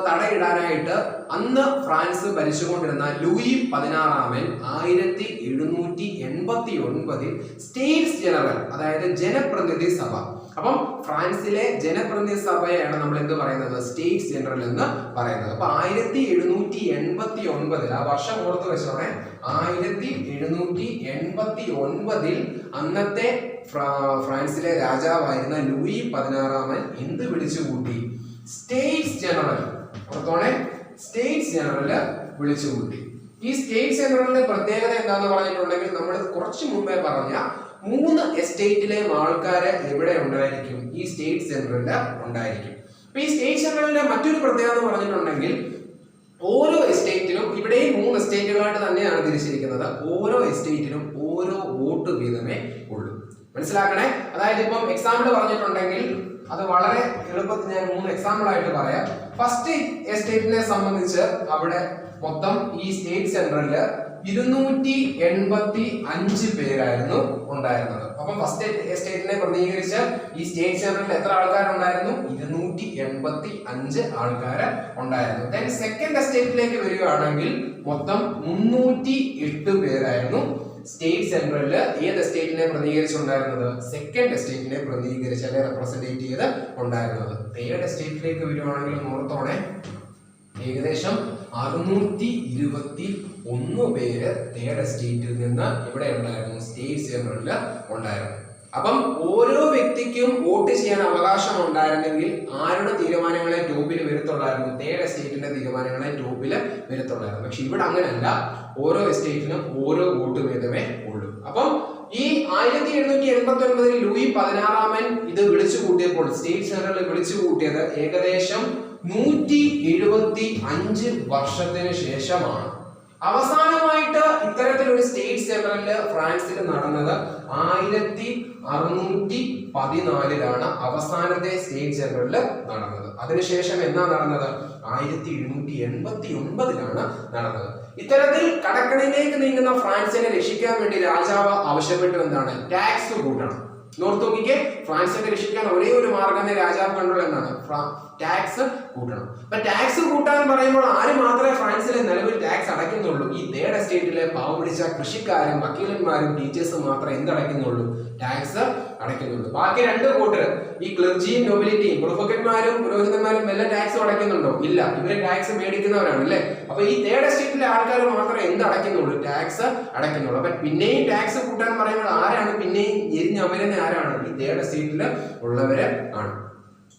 Speaker 1: തടയിടാനായിട്ട് അന്ന് ഫ്രാൻസ് ഭരിച്ചുകൊണ്ടിരുന്ന ലൂയി 16 1789 സ്റ്റേറ്റ്സ് ജനറൽ, അതായത് ജനപ്രതിനിധി സഭ. അപ്പം ഫ്രാൻസിലെ ജനപ്രതിനിധി സഭയാണ് നമ്മൾ എന്ത് പറയുന്നത്? സ്റ്റേറ്റ്സ് ജനറൽ എന്ന് പറയുന്നത്. അപ്പൊ 1789 ആ വർഷം ഓർത്ത് വെച്ചോടെ 1789 അന്നത്തെ ഫ്രാൻസിലെ രാജാവായിരുന്ന ലൂയി 16 എന്ത് വിളിച്ചുകൂട്ടി? States General. ഓർത്തോണെ, സ്റ്റേറ്റ്സ് ജനറല് വിളിച്ചുകൂട്ടി. ഈ സ്റ്റേറ്റ്സ് ജനറലിന്റെ പ്രത്യേകത എന്താന്ന് പറഞ്ഞിട്ടുണ്ടെങ്കിൽ നമ്മൾ കുറച്ചു മുമ്പേ പറഞ്ഞ 3 എസ്റ്റേറ്റിലെ ആൾക്കാര് എവിടെ ഉണ്ടായിരിക്കും? ഈ സ്റ്റേറ്റ്സ് ജനറലില് ഉണ്ടായിരിക്കും. അപ്പൊ ഈ സ്റ്റേറ്റ്സ് ജനറലിന്റെ മറ്റൊരു പ്രത്യേകത എന്ന് പറഞ്ഞിട്ടുണ്ടെങ്കിൽ ഓരോ എസ്റ്റേറ്റിനും, ഇവിടെയും 3 എസ്റ്റേറ്റുകളായിട്ട് തന്നെയാണ് തിരിച്ചിരിക്കുന്നത്, ഓരോ എസ്റ്റേറ്റിനും ഓരോ വോട്ട് വീതമേ ഉള്ളൂ. മനസ്സിലാക്കണേ. അതായത് ഇപ്പം എക്സാമ്പിൾ പറഞ്ഞിട്ടുണ്ടെങ്കിൽ അത് വളരെ എളുപ്പത്തിൽ ഞാൻ 3 എക്സാമ്പിൾ ആയിട്ട് പറയാം. ഫസ്റ്റ് എസ്റ്റേറ്റിനെ സംബന്ധിച്ച് അവിടെ മൊത്തം ഈ സ്റ്റേറ്റ് സെൻട്രലില് 285 പേരായിരുന്നു ഉണ്ടായിരുന്നത്. അപ്പം ഫസ്റ്റ് എസ്റ്റേറ്റിനെ പ്രതിനിധീകരിച്ച് ഈ സ്റ്റേറ്റ് സെൻട്രലിൽ എത്ര ആൾക്കാരുണ്ടായിരുന്നു? 285 ആൾക്കാര് ഉണ്ടായിരുന്നു. ദെൻ സെക്കൻഡ് എസ്റ്റേറ്റിലേക്ക് വരികയാണെങ്കിൽ മൊത്തം 308 പേരായിരുന്നു സ്റ്റേറ്റ് സെൻട്രലില് ഏത് എസ്റ്റേറ്റിനെ പ്രതിനിധീകരിച്ചുണ്ടായിരുന്നത്? സെക്കൻഡ് എസ്റ്റേറ്റിനെ പ്രതിനിധീകരിച്ച് അല്ലെ റെപ്രസെന്റേറ്റ് ചെയ്ത് ഉണ്ടായിരുന്നത്. തേർഡ് എസ്റ്റേറ്റിലേക്ക് വരുവാണെങ്കിൽ ഓർത്തോണെ ഏകദേശം 621 പേര് തേർഡ് എസ്റ്റേറ്റിൽ നിന്ന് ഇവിടെ ഉണ്ടായിരുന്നു, സ്റ്റേറ്റ് സെൻട്രലില് ഉണ്ടായിരുന്നു. അപ്പം ഓരോ വ്യക്തിക്കും വോട്ട് ചെയ്യാൻ അവകാശം ഉണ്ടായിരുന്നെങ്കിൽ ആരുടെ തീരുമാനങ്ങളെ ടോപ്പിൽ വരുത്തുള്ളായിരുന്നു? തേർഡ് എസ്റ്റേറ്റിന്റെ തീരുമാനങ്ങളെ ടോപ്പിൽ വരുത്തുള്ളായിരുന്നു. പക്ഷെ ഇവിടെ അങ്ങനെയല്ല, ഓരോ എസ്റ്റേറ്റിനും ഓരോ വോട്ട് വീതമേ ഉള്ളൂ. അപ്പം ഈ 1789 ലൂയി 16 ഇത് വിളിച്ചു കൂട്ടിയപ്പോൾ, സ്റ്റേറ്റ് സെൻട്രൽ വിളിച്ചു കൂട്ടിയത് ഏകദേശം 175 വർഷത്തിന് ശേഷമാണ്. അവസാനമായിട്ട് ഇത്തരത്തിലൊരു സ്റ്റേറ്റ് സെൻട്രലില് ഫ്രാൻസിൽ നടന്നത് 1614 അവസാനത്തെ സ്റ്റേറ്റ് സെൻട്രലില് നടന്നത്. അതിനുശേഷം എന്നാ നടന്നത്? 1789 നടന്നത്. ഇത്തരത്തിൽ കടക്കണിലേക്ക് നീങ്ങുന്ന ഫ്രാൻസിനെ രക്ഷിക്കാൻ വേണ്ടി രാജാവ് ആവശ്യപ്പെട്ടു എന്താണ്? ടാക്സ് കൂട്ടണം. നോർത്ത് നോക്കിക്കേ, ഫ്രാൻസിനെ രക്ഷിക്കാൻ ഒരേ ഒരു മാർഗമേ രാജാവ് കണ്ടുള്ളൂ എന്നാണ്, ടാക്സ് കൂട്ടണം. അപ്പൊ ടാക്സ് കൂട്ടാൻ പറയുമ്പോൾ ആര് മാത്രമേ ഫ്രാൻസിലെ നിലവിൽ ടാക്സ് അടയ്ക്കുന്നുള്ളൂ? ഈ തേർഡ് എസ്റ്റേറ്റിലെ പാവം പിടിച്ച കൃഷിക്കാരും വക്കീലന്മാരും ടീച്ചേഴ്സും മാത്രമേ എന്തടയ്ക്കുന്നുള്ളൂ? ടാക്സ് അടയ്ക്കുന്നുള്ളൂ. ബാക്കി 2 കൂട്ടര്, ഈ ക്ലർജിയും നൊബിലിറ്റിയും, പ്രഭുക്കന്മാരും പുരോഹിതന്മാരും എല്ലാം ടാക്സ് അടയ്ക്കുന്നുണ്ടോ? ഇല്ല, ഇവര് ടാക്സ് മേടിക്കുന്നവരാണ് അല്ലെ. അപ്പൊ ഈ തേർഡ് എസ്റ്റേറ്റിലെ ആൾക്കാർ മാത്രമേ എന്തടയ്ക്കുന്നുള്ളൂ? ടാക്സ് അടയ്ക്കുന്നുള്ളൂ. അപ്പൊ പിന്നെയും ടാക്സ് കൂട്ടാൻ പറയുമ്പോൾ ആരാണ് പിന്നെയും എരിഞ്ഞമരുന്ന? ആരാണ്? ഈ തേർഡ് എസ്റ്റേറ്റില് ഉള്ളവര് ആണ്.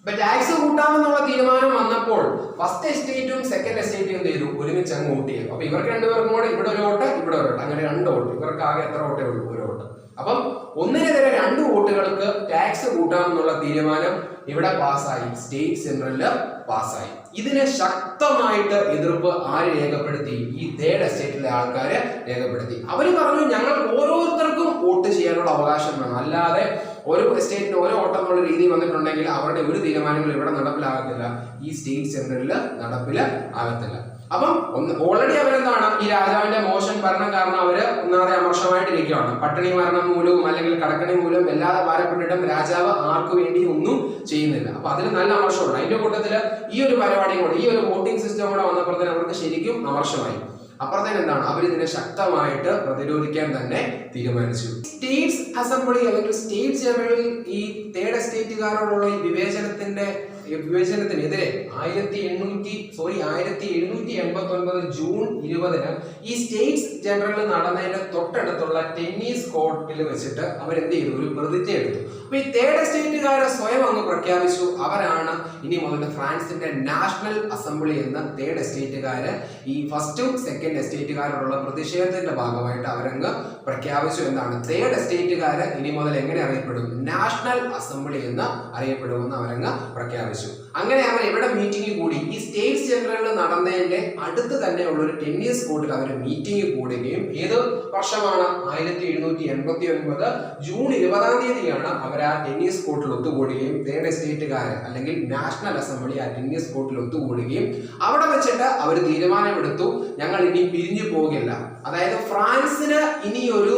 Speaker 1: അപ്പൊ ടാക്സ് കൂട്ടാമെന്നുള്ള തീരുമാനം വന്നപ്പോൾ ഫസ്റ്റ് എസ്റ്റേറ്റും സെക്കൻഡ് എസ്റ്റേറ്റും എന്ത് ചെയ്തു? ഒരുമിച്ച് അങ്ങ് വോട്ട് ചെയ്തു. അപ്പൊ ഇവർക്ക് 2 പേർക്കും കൂടെ ഇവിടെ ഒരു വോട്ട്, ഇവിടെ ഒരു വോട്ട്, അങ്ങനെ 2 വോട്ട്. ഇവർക്ക് ആകെ എത്ര വോട്ടേ ഉള്ളൂ? 1 വോട്ട്. അപ്പം ഒന്നിനെതിരെ 2 വോട്ടുകൾക്ക് ടാക്സ് കൂട്ടാമെന്നുള്ള തീരുമാനം ഇവിടെ പാസ്സായി, സ്റ്റേറ്റ് സെൻട്രലില് പാസ്സായി. ഇതിനെ ശക്തമായിട്ട് എതിർപ്പ് ആര് രേഖപ്പെടുത്തി? ഈ തേർഡ് എസ്റ്റേറ്റിലെ ആൾക്കാര് രേഖപ്പെടുത്തി. അവര് പറഞ്ഞു ഞങ്ങൾക്ക് ഓരോരുത്തർക്കും വോട്ട് ചെയ്യാനുള്ള അവകാശം വേണം, അല്ലാതെ ഓരോ എസ്റ്റേറ്റിന് ഓരോ വോട്ട് എന്നുള്ള രീതി വന്നിട്ടുണ്ടെങ്കിൽ അവരുടെ ഒരു തീരുമാനങ്ങൾ ഇവിടെ നടപ്പിലാകത്തില്ല, ഈ സ്റ്റേറ്റ് സെൻട്രലില് നടപ്പിലാകത്തില്ല. അപ്പം ഓൾറെഡി അവരെന്താണ്, ഈ രാജാവിന്റെ മോശം ഭരണം കാരണം അവര് ഒന്നാമതെ അമർഷമായിട്ടിരിക്കുകയാണ്. പട്ടിണി മരണം മൂലവും അല്ലെങ്കിൽ കടക്കണി മൂലവും വല്ലാതെ ഭാരപ്പെട്ടിട്ടും രാജാവ് ആർക്കു വേണ്ടി ഒന്നും ചെയ്യുന്നില്ല. അപ്പൊ അതിൽ നല്ല അമർഷമുണ്ട്. അതിന്റെ കൂട്ടത്തില് ഈ ഒരു പരിപാടിയും കൂടെ, ഈ ഒരു വോട്ടിംഗ് സിസ്റ്റം കൂടെ വന്നപ്പോഴത്തേന് അവർക്ക് ശരിക്കും അമർഷമായി. അപ്പുറത്തേന് എന്താണ്, അവരിതിനെ ശക്തമായിട്ട് പ്രതിരോധിക്കാൻ തന്നെ തീരുമാനിച്ചു. സ്റ്റേറ്റ്സ് അസംബ്ലി അല്ലെങ്കിൽ സ്റ്റേറ്റ് ജനറലിൽ ഈ തേർഡ് എസ്റ്റേറ്റുകാരോടുള്ള ഈ വിവേചനത്തിനെതിരെ 1789 ജൂൺ 20 ഈ സ്റ്റേറ്റ്സ് ജനറൽ നടന്നതിന്റെ തൊട്ടടുത്തുള്ള ടെന്നീസ് കോർട്ടിൽ വെച്ചിട്ട് അവരെന്ത് ചെയ്തു? ഒരു പ്രതിജ്ഞ എടുത്തു. അപ്പൊ ഈ തേർഡ് എസ്റ്റേറ്റുകാരെ സ്വയം അങ്ങ് പ്രഖ്യാപിച്ചു അവരാണ് ഇനി മുതൽ ഫ്രാൻസിന്റെ നാഷണൽ അസംബ്ലി എന്ന തേർഡ് എസ്റ്റേറ്റുകാര് ഈ ഫസ്റ്റും സെക്കൻഡ് എസ്റ്റേറ്റുകാരോടുള്ള പ്രതിഷേധത്തിന്റെ ഭാഗമായിട്ട് അവരങ്ങ് പ്രഖ്യാപിച്ചു. എന്താണ്? തേർഡ് എസ്റ്റേറ്റുകാര് ഇനി മുതൽ എങ്ങനെ അറിയപ്പെടും? നാഷണൽ അസംബ്ലി എന്ന് അറിയപ്പെടുമെന്ന് അവരങ്ങ് പ്രഖ്യാപിച്ചു. അങ്ങനെ അവർ ഇവിടെ മീറ്റിംഗ് കൂടി. ഈ സ്റ്റേറ്റ് ജനറൽ നടന്നതിന്റെ അടുത്ത് തന്നെയുള്ള ഒരു ടെന്നീസ് കോർട്ടിൽ അവർ മീറ്റിംഗ് കൂടുകയും ഏത് വർഷമാണ്? 1789 ജൂൺ 20 അവർ ആ ടെന്നീസ് കോർട്ടിൽ ഒത്തുകൂടുകയും തേർഡ് എസ്റ്റേറ്റുകാർ അല്ലെങ്കിൽ നാഷണൽ അസംബ്ലി ആ ടെന്നീസ് കോർട്ടിൽ ഒത്തുകൂടുകയും അവിടെ വെച്ചിട്ട് അവർ തീരുമാനമെടുത്തു, ഞങ്ങൾ ഇനി പിരിഞ്ഞു പോകില്ല. അതായത് ഫ്രാൻസിന് ഇനി ഒരു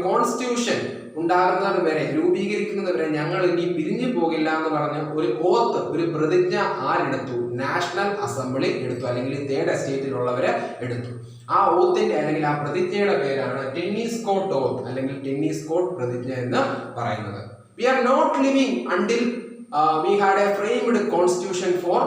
Speaker 1: കോൺസ്റ്റിറ്റ്യൂഷൻ ഉണ്ടാകുന്നത് വരെ, രൂപീകരിക്കുന്നത് വരെ ഞങ്ങൾ ഇനി പിരിഞ്ഞു പോകില്ല എന്ന് പറഞ്ഞ് ഒരു ഓത്ത്, ഒരു പ്രതിജ്ഞ ആരെടുത്തു? നാഷണൽ അസംബ്ലി എടുത്തു, അല്ലെങ്കിൽ തേർഡ് എസ്റ്റേറ്റിലുള്ളവരെ എടുത്തു. ആ ഓത്തിന്റെ അല്ലെങ്കിൽ ആ പ്രതിജ്ഞയുടെ പേരാണ് ടെന്നീസ് കോർട്ട് ഓത്ത് അല്ലെങ്കിൽ ടെന്നീസ് കോർട്ട് പ്രതിജ്ഞ എന്ന് പറയുന്നത്. We are not living until we had a framed constitution for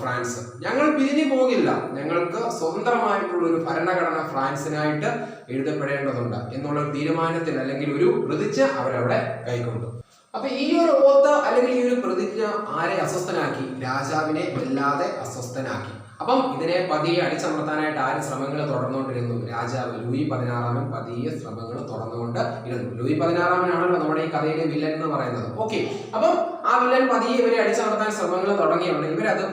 Speaker 1: France. ഞങ്ങൾ പിരിഞ്ഞു പോകില്ല, ഞങ്ങൾക്ക് സ്വതന്ത്രമായിട്ടുള്ള ഒരു ഭരണഘടന ഫ്രാൻസിനായിട്ട് എഴുതപ്പെടേണ്ടതുണ്ട് എന്നുള്ള തീരുമാനത്തിൽ അല്ലെങ്കിൽ ഒരു പ്രതിജ്ഞ അവരവിടെ കൈക്കൊണ്ടു. അപ്പൊ ഈ ഒരു ഓത്ത് അല്ലെങ്കിൽ ഈ ഒരു പ്രതിജ്ഞ ആരെ അസ്വസ്ഥനാക്കി? രാജാവിനെ വല്ലാതെ അസ്വസ്ഥനാക്കി. അപ്പം ഇതിനെ പതിയെ അടിച്ചമർത്താനായിട്ട് ആര് ശ്രമങ്ങൾ തുടർന്നുകൊണ്ടിരുന്നു? രാജാവ് ലൂയി 16 പതിയെ ശ്രമങ്ങൾ തുടർന്നുകൊണ്ട് ഇരുന്നു. ലൂയി 16 നമ്മുടെ ഈ കഥയിലെ വില്ലൻ എന്ന് പറയുന്നത്. ഓക്കെ, അപ്പം ആ വില്ലൻ പതിയെ ഇവരെ അടിച്ചമർത്താൻ ശ്രമങ്ങൾ തുടങ്ങിയുണ്ട്. ഇവരത്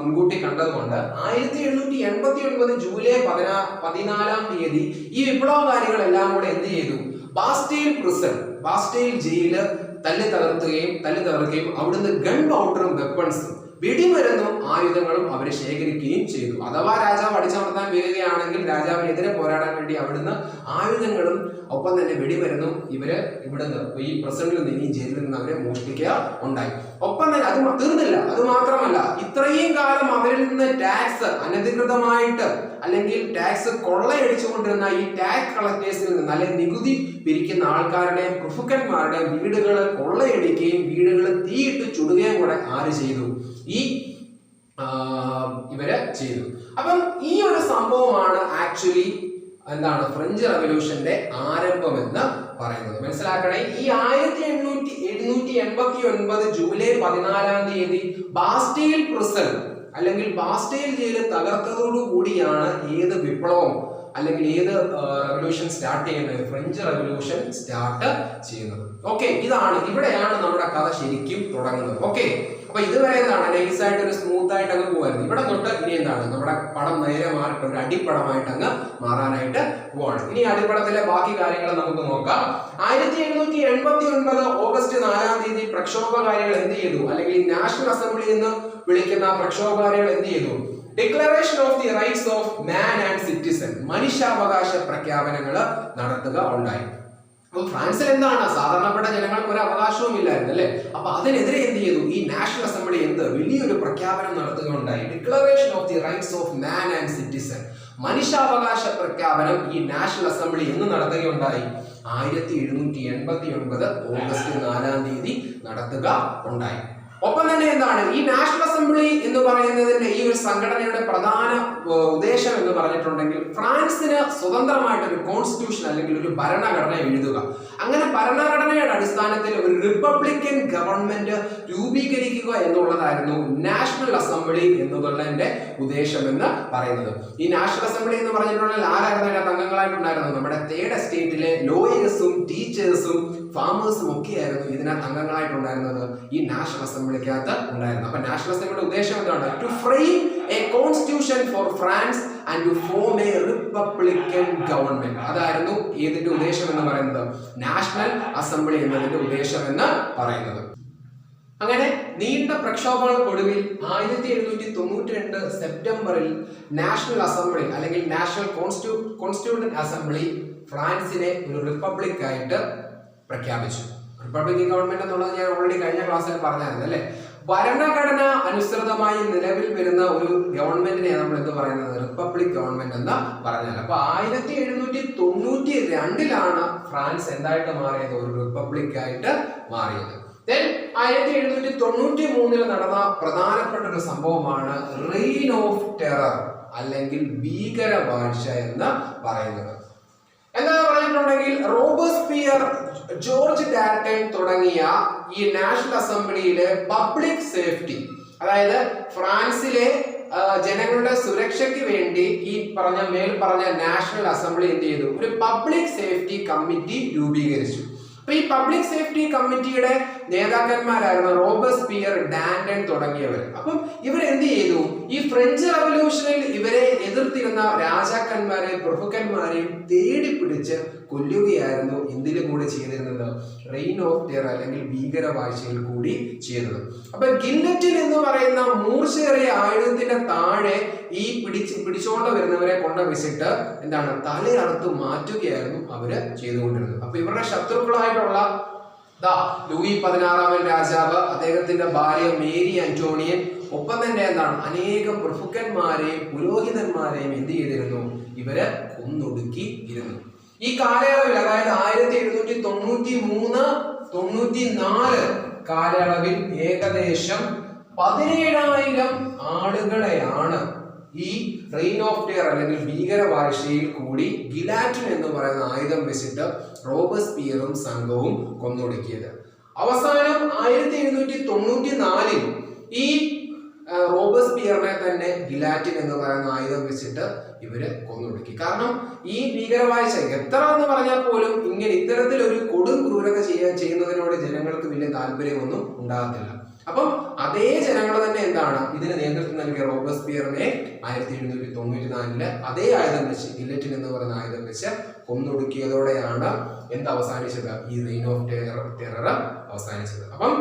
Speaker 1: മുൻകൂട്ടി കണ്ടതുകൊണ്ട് 1789 ജൂലൈ 14 ഈ വിപ്ലവകാരികളെല്ലാം കൂടെ എന്ത് ചെയ്തു? ബാസ്റ്റൈൽ പ്രിസൺ, ബാസ്റ്റൈൽ ജയില് തല്ലി തകർക്കുകയും അവിടുന്ന് ഗൺ പൗഡറും വെപ്പൺസും വെടിമരുന്നും ആയുധങ്ങളും അവർ ശേഖരിക്കുകയും ചെയ്തു. അഥവാ രാജാവ് അടിച്ചമർത്താൻ വരികയാണെങ്കിൽ രാജാവിനെതിരെ പോരാടാൻ വേണ്ടി അവിടുന്ന് ആയുധങ്ങളും ഒപ്പം തന്നെ വെടിമരുന്നും ഇവര് ഇവിടുന്ന് ഈ പ്രസിഡന്റിൽ നിന്ന്, ഈ ജയിലിൽ നിന്ന് അവരെ മോഷ്ടിക്കുക ഉണ്ടായി. ഒപ്പം തന്നെ അത് തീർന്നില്ല. അത് മാത്രമല്ല, ഇത്രയും കാലം അവരിൽ നിന്ന് ടാക്സ് അനധികൃതമായിട്ട് അല്ലെങ്കിൽ ടാക്സ് കൊള്ളയടിച്ചുകൊണ്ടിരുന്ന ഈ ടാക്സ് കളക്ടേഴ്സിൽ നിന്ന് അല്ലെങ്കിൽ നികുതി പിരിക്കുന്ന ആൾക്കാരുടെയും പ്രഭുക്കന്മാരുടെയും വീടുകൾ കൊള്ളയടിക്കുകയും വീടുകൾ തീയിട്ട് ചുടുകയും കൂടെ ആര് ചെയ്തു? ഇവര് ചെയ്തു. അപ്പം ഈ ഒരു സംഭവമാണ് ആക്ച്വലി എന്താണ് ഫ്രഞ്ച് റവല്യൂഷന്റെ ആരംഭം എന്ന് പറയുന്നത്. മനസ്സിലാക്കണേ, ഈ 1789 ജൂലൈ 14 ബാസ്റ്റൈൽ പ്രിസൺ അല്ലെങ്കിൽ ബാസ്റ്റൈൽ ജയില് തകർത്തതോടു കൂടിയാണ് ഏത് വിപ്ലവം അല്ലെങ്കിൽ ഏത് റവല്യൂഷൻ സ്റ്റാർട്ട് ചെയ്യുന്നത്? ഫ്രഞ്ച് റവല്യൂഷൻ സ്റ്റാർട്ട് ചെയ്യുന്നത്. ഓക്കെ, ഇവിടെയാണ് നമ്മുടെ കഥ ശരിക്കും തുടങ്ങുന്നത്. ഓക്കെ, അപ്പൊ ഇതുവരെ എന്താണ് നൈസായിട്ട് ഒരു സ്മൂത്ത് ആയിട്ട് അങ്ങ് പോകായിരുന്നു. ഇവിടെ തൊട്ട് ഇനി എന്താണ് നമ്മുടെ പടം നേരെ മാറിയിട്ട് ഒരു അടിപ്പടമായിട്ട് അങ്ങ് മാറാനായിട്ട് പോവാണ്. ഇനി അടിപ്പടത്തിലെ ബാക്കി കാര്യങ്ങൾ നമുക്ക് നോക്കാം. 1789 ഓഗസ്റ്റ് 4 പ്രക്ഷോഭകാരികൾ എന്ത് ചെയ്തു? അല്ലെങ്കിൽ നാഷണൽ അസംബ്ലി എന്ന് വിളിക്കുന്ന പ്രക്ഷോഭകാരികൾ എന്ത് ചെയ്തു? Declaration of the rights of man and citizen, മനുഷ്യാവകാശ പ്രഖ്യാപനങ്ങൾ നടത്തുക ഉണ്ടായി. അപ്പൊ ഫ്രാൻസിൽ എന്താണ് സാധാരണപ്പെട്ട ജനങ്ങൾക്ക് ഒരു അവകാശവും ഇല്ലായിരുന്നു അല്ലെ. അപ്പൊ അതിനെതിരെ എന്ത് ചെയ്തു? ഈ നാഷണൽ അസംബ്ലി വലിയൊരു പ്രഖ്യാപനം നടത്തുകയുണ്ടായി. Declaration of the rights of man and citizen, മനുഷ്യാവകാശ പ്രഖ്യാപനം ഈ നാഷണൽ അസംബ്ലി എന്ന് നടത്തുകയുണ്ടായി. 1789 ഓഗസ്റ്റ് 4 നടത്തുക ഉണ്ടായി. ഒപ്പം തന്നെ എന്താണ് ഈ നാഷണൽ അസംബ്ലി എന്ന് പറയുന്നതിന്റെ ഈ ഒരു സംഘടനയുടെ പ്രധാന ഉദ്ദേശം എന്ന് പറഞ്ഞിട്ടുണ്ടെങ്കിൽ ഫ്രാൻസിന് സ്വതന്ത്രമായിട്ട് ഒരു കോൺസ്റ്റിറ്റ്യൂഷൻ അല്ലെങ്കിൽ ഒരു ഭരണഘടന എഴുതുക. അങ്ങനെ ഭരണഘടനയുടെ അടിസ്ഥാനത്തിൽ ഒരു റിപ്പബ്ലിക്കൻ ഗവൺമെന്റ് രൂപീകരിക്കുക എന്നുള്ളതായിരുന്നു നാഷണൽ അസംബ്ലി എന്നുള്ളതിന്റെ ഉദ്ദേശം എന്ന് പറയുന്നത്. ഈ നാഷണൽ അസംബ്ലി എന്ന് പറഞ്ഞിട്ടുണ്ടെങ്കിൽ ആരായിരുന്നു അതിനകത്ത് അംഗങ്ങളായിട്ടുണ്ടായിരുന്നത്? നമ്മുടെ തേർഡ് എസ്റ്റേറ്റിലെ ലോയേഴ്സും ടീച്ചേഴ്സും ഫാമേഴ്സും ഒക്കെയായിരുന്നു ഇതിനകത്ത് അംഗങ്ങളായിട്ടുണ്ടായിരുന്നത് ഈ നാഷണൽ അസംബ്ലിക്കകത്ത് ഉണ്ടായിരുന്നു. അപ്പൊ നാഷണൽ അസംബ്ലിയുടെ ഉദ്ദേശം എന്താണ്? To frame a constitution for France and to form a republican government. അതായിരുന്നു ഇതിന്റെ ഉദ്ദേശം എന്ന് പറയുന്നത്, നാഷണൽ അസംബ്ലി എന്നതിന്റെ ഉദ്ദേശം എന്ന് പറയുന്നത്. അങ്ങനെ നീണ്ട പ്രക്ഷോഭങ്ങൾക്കൊടുവിൽ 1792 സെപ്റ്റംബറിൽ നാഷണൽ അസംബ്ലി അല്ലെങ്കിൽ നാഷണൽ കോൺസ്റ്റിറ്റ്യൂവന്റ് അസംബ്ലി ഫ്രാൻസിനെ ഒരു റിപ്പബ്ലിക് ആയിട്ട് പ്രഖ്യാപിച്ചു. റിപ്പബ്ലിക്കൻ ഗവൺമെന്റ് എന്നുള്ളത് ഞാൻ ഓൾറെഡി കഴിഞ്ഞ ക്ലാസ്സിൽ പറഞ്ഞായിരുന്നു അല്ലെ. ഭരണഘടന അനുസൃതമായി നിലവിൽ വരുന്ന ഒരു ഗവൺമെന്റിനെ നമ്മൾ എന്ത് പറയുന്നത്? റിപ്പബ്ലിക് ഗവൺമെന്റ് എന്ന് പറഞ്ഞാൽ. അപ്പൊ 1792 ഫ്രാൻസ് എന്തായിട്ട് മാറിയത്? ഒരു റിപ്പബ്ലിക് ആയിട്ട് മാറിയത്. 1793 നടന്ന പ്രധാനപ്പെട്ട ഒരു സംഭവമാണ് റെയിൻ ഓഫ് ടെറർ അല്ലെങ്കിൽ ഭീകരവാഴ്ച എന്ന് പറയുന്നത്. എന്താ പറഞ്ഞിട്ടുണ്ടെങ്കിൽ റോബസ്പിയർ, ജോർജ് ഡാൽട്ടൺ തുടങ്ങിയ ഈ നാഷണൽ അസംബ്ലിയിലെ പബ്ലിക് സേഫ്റ്റി, അതായത് ഫ്രാൻസിലെ ജനങ്ങളുടെ സുരക്ഷയ്ക്ക് വേണ്ടി ഈ മേൽപ്പറഞ്ഞ നാഷണൽ അസംബ്ലി എന്ത് ചെയ്തു? ഒരു പബ്ലിക് സേഫ്റ്റി കമ്മിറ്റി രൂപീകരിച്ചു. അപ്പൊ ഈ പബ്ലിക് സേഫ്റ്റി കമ്മിറ്റിയുടെ നേതാക്കന്മാരായിരുന്നു റോബസ്പിയർ, ഡാൽട്ടൺ തുടങ്ങിയവർ. അപ്പം ഇവർ എന്ത് ചെയ്തു? ഈ ഫ്രഞ്ച് റവല്യൂഷനിൽ ഇവരെ എതിർത്തിരുന്ന രാജാക്കന്മാരെയും പ്രഭുക്കന്മാരെയും തേടി പിടിച്ച് കൊല്ലുകയായിരുന്നു എന്തിലും കൂടി ചെയ്തിരുന്നത്? റെയിൻ ഓഫ് ടെറർ അല്ലെങ്കിൽ ഭീകരവാഴ്ചയിൽ കൂടി ചെയ്തത്. അപ്പൊ ഗില്ലറ്റിൻ എന്ന് പറയുന്ന മൂർച്ചയേറിയ ആയുധത്തിന്റെ താഴെ ഈ പിടിച്ചോണ്ട് വരുന്നവരെ കൊണ്ടുവച്ചിട്ട് എന്താണ്? തലയറുത്ത് മാറ്റുകയായിരുന്നു അവര് ചെയ്തുകൊണ്ടിരുന്നത്. അപ്പൊ ഇവരുടെ ശത്രുക്കളായിട്ടുള്ള ലൂയി 16 രാജാവ്, അദ്ദേഹത്തിന്റെ ഭാര്യ മേരി ആന്റോണിയൻ, ഒപ്പം തന്നെ എന്താണ് അനേകം പ്രഭുക്കന്മാരെയും പുരോഹിതന്മാരെയും എന്ത് ചെയ്തിരുന്നു? ഇവര് കൊന്നൊടുക്കി ഇരുന്നു. ഈ കാലയളവിൽ, അതായത് 1793-94 കാലയളവിൽ ഏകദേശം 17,000 ആളുകളെയാണ് ഈ റെയിൻ ഓഫ് ടെറർ അല്ലെങ്കിൽ ഭീകരവാഴ്ചയിൽ കൂടി ഗിലാറ്റിൻ എന്ന് പറയുന്ന ആയുധം വെച്ചിട്ട് റോബസ്പിയറും സംഘവും കൊന്നൊടുക്കിയത്. അവസാനം 1794 ഈ റോബസ്പിയറിനെ തന്നെ ഗിലാറ്റിൻ എന്ന് പറയുന്ന ആയുധം വെച്ചിട്ട് ഇവര് കൊന്നൊടുക്കി. കാരണം ഈ ഭീകരവാഴ്ച എത്ര എന്ന് പറഞ്ഞാൽ പോലും ഇങ്ങനെ ഇത്തരത്തിലൊരു കൊടും ക്രൂരത ചെയ്യുന്നതിനോട് ജനങ്ങൾക്ക് വലിയ താല്പര്യമൊന്നും ഉണ്ടാകത്തില്ല. അപ്പം അതേ ജനങ്ങൾ തന്നെ എന്താണ് ഇതിന് നേതൃത്വം നൽകിയ റോബസ്പിയറിനെ 1794 അതേ ആയുധം വെച്ച്, ഗില്ലറ്റിൻ എന്ന് പറയുന്ന ആയുധം വെച്ച് കൊന്നൊടുക്കിയതോടെയാണ് എന്ത് അവസാനിച്ചത്? ഈ റെയിൻ ഓഫ് ടെറർ അവസാനിച്ചത്. അപ്പം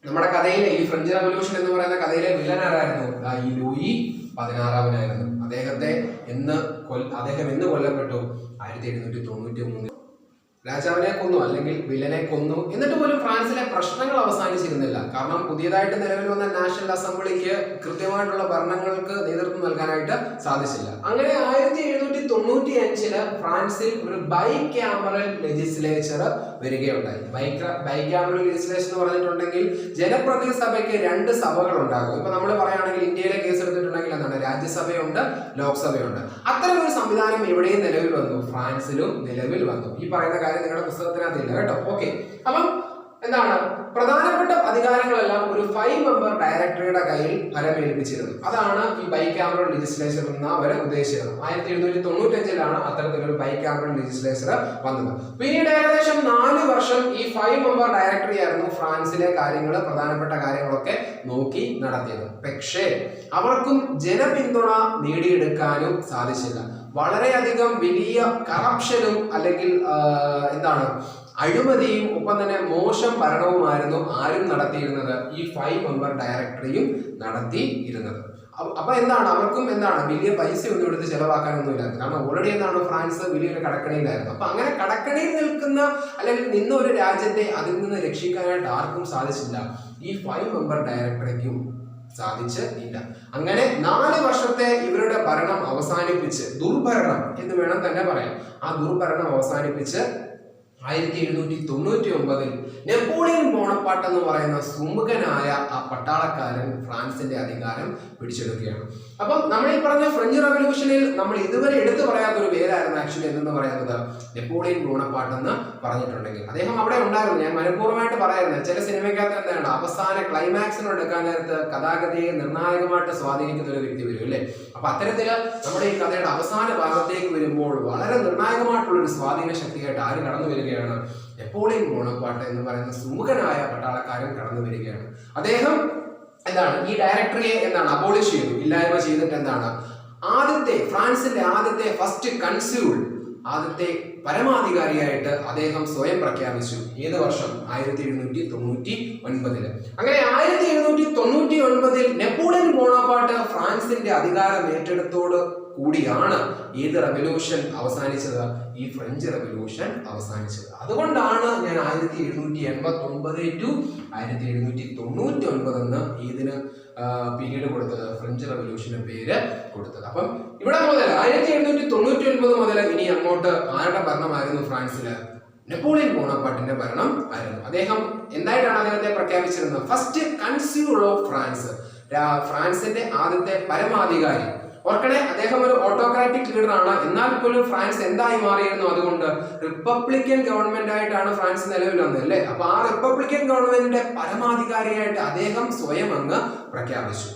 Speaker 1: നമ്മുടെ കഥയിലെ ഈ ഫ്രഞ്ച് റവല്യൂഷൻ എന്ന് പറയുന്ന കഥയിലെ വില്ലൻ ആരായിരുന്നു? ഈ ലൂയി 16 അദ്ദേഹം എന്ന് കൊല്ലപ്പെട്ടു? 1793 രാജാവിനെ കൊന്നു അല്ലെങ്കിൽ വില്ലനെ കൊന്നു. എന്നിട്ട് പോലും ഫ്രാൻസിലെ പ്രശ്നങ്ങൾ അവസാനിച്ചിരുന്നില്ല. കാരണം പുതിയതായിട്ട് നിലവിൽ വന്ന നാഷണൽ അസംബ്ലിക്ക് കൃത്യമായിട്ടുള്ള ഭരണങ്ങൾക്ക് നേതൃത്വം നൽകാനായിട്ട് സാധിച്ചില്ല. അങ്ങനെ 1795 ഫ്രാൻസിൽ ഒരു ബൈക്യാമറൽ ലെജിസ്ലേച്ചർ വരികയുണ്ടായി. ബൈക്യാമറൽ ലെജിസ്ലേഷൻ എന്ന് പറഞ്ഞിട്ടുണ്ടെങ്കിൽ ജനപ്രതിനിധി സഭയ്ക്ക് 2 സഭകൾ ഉണ്ടാകും. ഇപ്പൊ നമ്മൾ പറയുകയാണെങ്കിൽ ഇന്ത്യയിലെ കേസ് എടുത്തിട്ടുണ്ടെങ്കിൽ എന്താണ്? രാജ്യസഭയുണ്ട്, ലോക്സഭയുണ്ട്. അത്തരം ഒരു സംവിധാനം എവിടെയും നിലവിൽ വന്നു? ഫ്രാൻസിലും നിലവിൽ വന്നു. ഈ പറയുന്ന കാര്യം നിങ്ങളുടെ പുസ്തകത്തിനകത്തില്ല കേട്ടോ. ഓക്കെ. അപ്പം എന്താണ് പ്രധാനപ്പെട്ട അധികാരങ്ങളെല്ലാം ഒരു 5 മെമ്പർ ഡയറക്ടറിയുടെ കയ്യിൽ ഫലമേൽപ്പിച്ചിരുന്നു. അതാണ് ഈ ബൈക്യാമറൽ ലെജിസ്ലേച്ചർ എന്ന് അവർ ഉദ്ദേശിച്ചിരുന്നത്. 1795 അത്തരത്തിലൊരു ബൈക്യാമറൽ ലെജിസ്ലേച്ചർ വന്നത്. പിന്നീട് ഏകദേശം 4 വർഷം ഈ 5 മെമ്പർ ഡയറക്ടറി ആയിരുന്നു ഫ്രാൻസിലെ കാര്യങ്ങൾ, പ്രധാനപ്പെട്ട കാര്യങ്ങളൊക്കെ നോക്കി നടത്തിയത്. പക്ഷേ അവർക്കും ജനപിന്തുണ നേടിയെടുക്കാനും സാധിച്ചില്ല. വളരെയധികം വലിയ കറപ്ഷനും അല്ലെങ്കിൽ എന്താണ് അഴിമതിയും ഒപ്പം തന്നെ മോശം ഭരണവുമായിരുന്നു ആരും നടത്തിയിരുന്നത്? ഈ 5 മെമ്പർ ഡയറക്ടറിയും നടത്തിയിരുന്നത്. അപ്പൊ എന്താണ് അവർക്കും എന്താണ് വലിയ പൈസ ഒന്നും എടുത്ത് ചെലവാക്കാനൊന്നുമില്ലായിരുന്നു. കാരണം ഓൾറെഡി എന്താണ് ഫ്രാൻസ് വലിയൊരു കടക്കണിയിലായിരുന്നു. അപ്പൊ അങ്ങനെ കടക്കണിയിൽ നിൽക്കുന്ന അല്ലെങ്കിൽ നിന്ന ഒരു രാജ്യത്തെ അതിൽ നിന്ന് രക്ഷിക്കാനായിട്ട് ആർക്കും സാധിച്ചില്ല. ഈ 5 മെമ്പർ ഡയറക്ടറിക്കും സാധിച്ചില്ല. അങ്ങനെ 4 വർഷത്തെ ഇവരുടെ ഭരണം അവസാനിപ്പിച്ച്, ദുർഭരണം എന്ന് വേണം തന്നെ പറയാം, ആ ദുർഭരണം അവസാനിപ്പിച്ച് 1799 നെപ്പോളിയൻ ബോണപ്പാർട്ട് എന്ന് പറയുന്ന സുമുഖനായ ആ പട്ടാളക്കാരൻ ഫ്രാൻസിന്റെ അധികാരം പിടിച്ചെടുക്കുകയാണ്. അപ്പം നമ്മൾ ഈ പറഞ്ഞ ഫ്രഞ്ച് റവല്യൂഷനിൽ നമ്മൾ ഇതുവരെ എടുത്തു പറയാത്ത ഒരു പേരായിരുന്നു ആക്ച്വലി എന്തെന്ന് പറയുന്നത് നെപ്പോളിയൻ ബോണപ്പാർട്ട് എന്ന് പറഞ്ഞിട്ടുണ്ടെങ്കിൽ അദ്ദേഹം അവിടെ ഉണ്ടായിരുന്നു. ഞാൻ മനഃപൂർവ്വമായിട്ട് പറയാറുണ്ട്, ചില സിനിമയ്ക്കകത്ത് എന്താണ് അവസാന ക്ലൈമാക്സിനോട് എടുക്കാൻ നേരത്ത് കഥാഗതിയെ നിർണായകമായിട്ട് സ്വാധീനിക്കുന്ന ഒരു വ്യക്തി വരും അല്ലേ. അപ്പൊ അത്തരത്തില് നമ്മുടെ ഈ കഥയുടെ അവസാന ഭാഗത്തേക്ക് വരുമ്പോൾ വളരെ നിർണായകമായിട്ടുള്ള ഒരു സ്വാധീന ശക്തിയായിട്ട് ആര് കടന്നു വരികയാണ്? നെപ്പോളിയൻ ബോണപ്പാർട്ട് എന്ന് പറയുന്ന സുമുഖനായ പട്ടാളക്കാരൻ കടന്നു വരികയാണ്. അദ്ദേഹം എന്താണ് ഈ ഡയറക്ടറിയെ എന്താണ് അബോളിഷ് ചെയ്തു, ഇല്ലായ്മ ചെയ്തിട്ട് എന്താണ് ഫ്രാൻസിന്റെ ആദ്യത്തെ ഫസ്റ്റ് കൺസ്യൂൾ, ആദ്യത്തെ പരമാധികാരിയായിട്ട് അദ്ദേഹം സ്വയം പ്രഖ്യാപിച്ചു. ഏത് വർഷം? 1799. അങ്ങനെ 1799 നെപ്പോളിയൻ ബോണപ്പാർട്ട് ഫ്രാൻസിന്റെ അധികാരം ഏറ്റെടുത്തോട് കൂടിയാണ് ഏത് റവല്യൂഷൻ അവസാനിച്ചത്? ഈ ഫ്രഞ്ച് റവല്യൂഷൻ അവസാനിച്ചത്. അതുകൊണ്ടാണ് ഞാൻ 1789 to 1799 എന്ന് ഇതിന് പീരീഡ് കൊടുത്തത്, ഫ്രഞ്ച് റവല്യൂഷന് പേര് കൊടുത്തത്. അപ്പം ഇവിടെ മുതൽ 1799 മുതൽ ഇനി അങ്ങോട്ട് ആരുടെ ഭരണമായിരുന്നു ഫ്രാൻസില്? നെപ്പോളിയൻ ബോണപ്പാർട്ടിന്റെ ഭരണം ആയിരുന്നു. അദ്ദേഹം എന്തായിട്ടാണ് അദ്ദേഹത്തെ പ്രഖ്യാപിച്ചിരുന്നത്? ഫസ്റ്റ് കൺസ്യൂൾ ഓഫ് ഫ്രാൻസ്, ഫ്രാൻസിന്റെ ആദ്യത്തെ പരമാധികാരി. ഓർക്കണേ, അദ്ദേഹം ഒരു ഓട്ടോക്രാറ്റിക് ലീഡർ ആണ്. എന്നാൽ പോലും ഫ്രാൻസ് എന്തായി മാറിയിരുന്നു? അതുകൊണ്ട് റിപ്പബ്ലിക്കൻ ഗവൺമെന്റ് ആയിട്ടാണ് ഫ്രാൻസ് നിലവിൽ വന്നത് അല്ലേ. അപ്പൊ ആ റിപ്പബ്ലിക്കൻ ഗവൺമെന്റിന്റെ പരമാധികാരിയായിട്ട് അദ്ദേഹം സ്വയം അങ്ങ് പ്രഖ്യാപിച്ചു.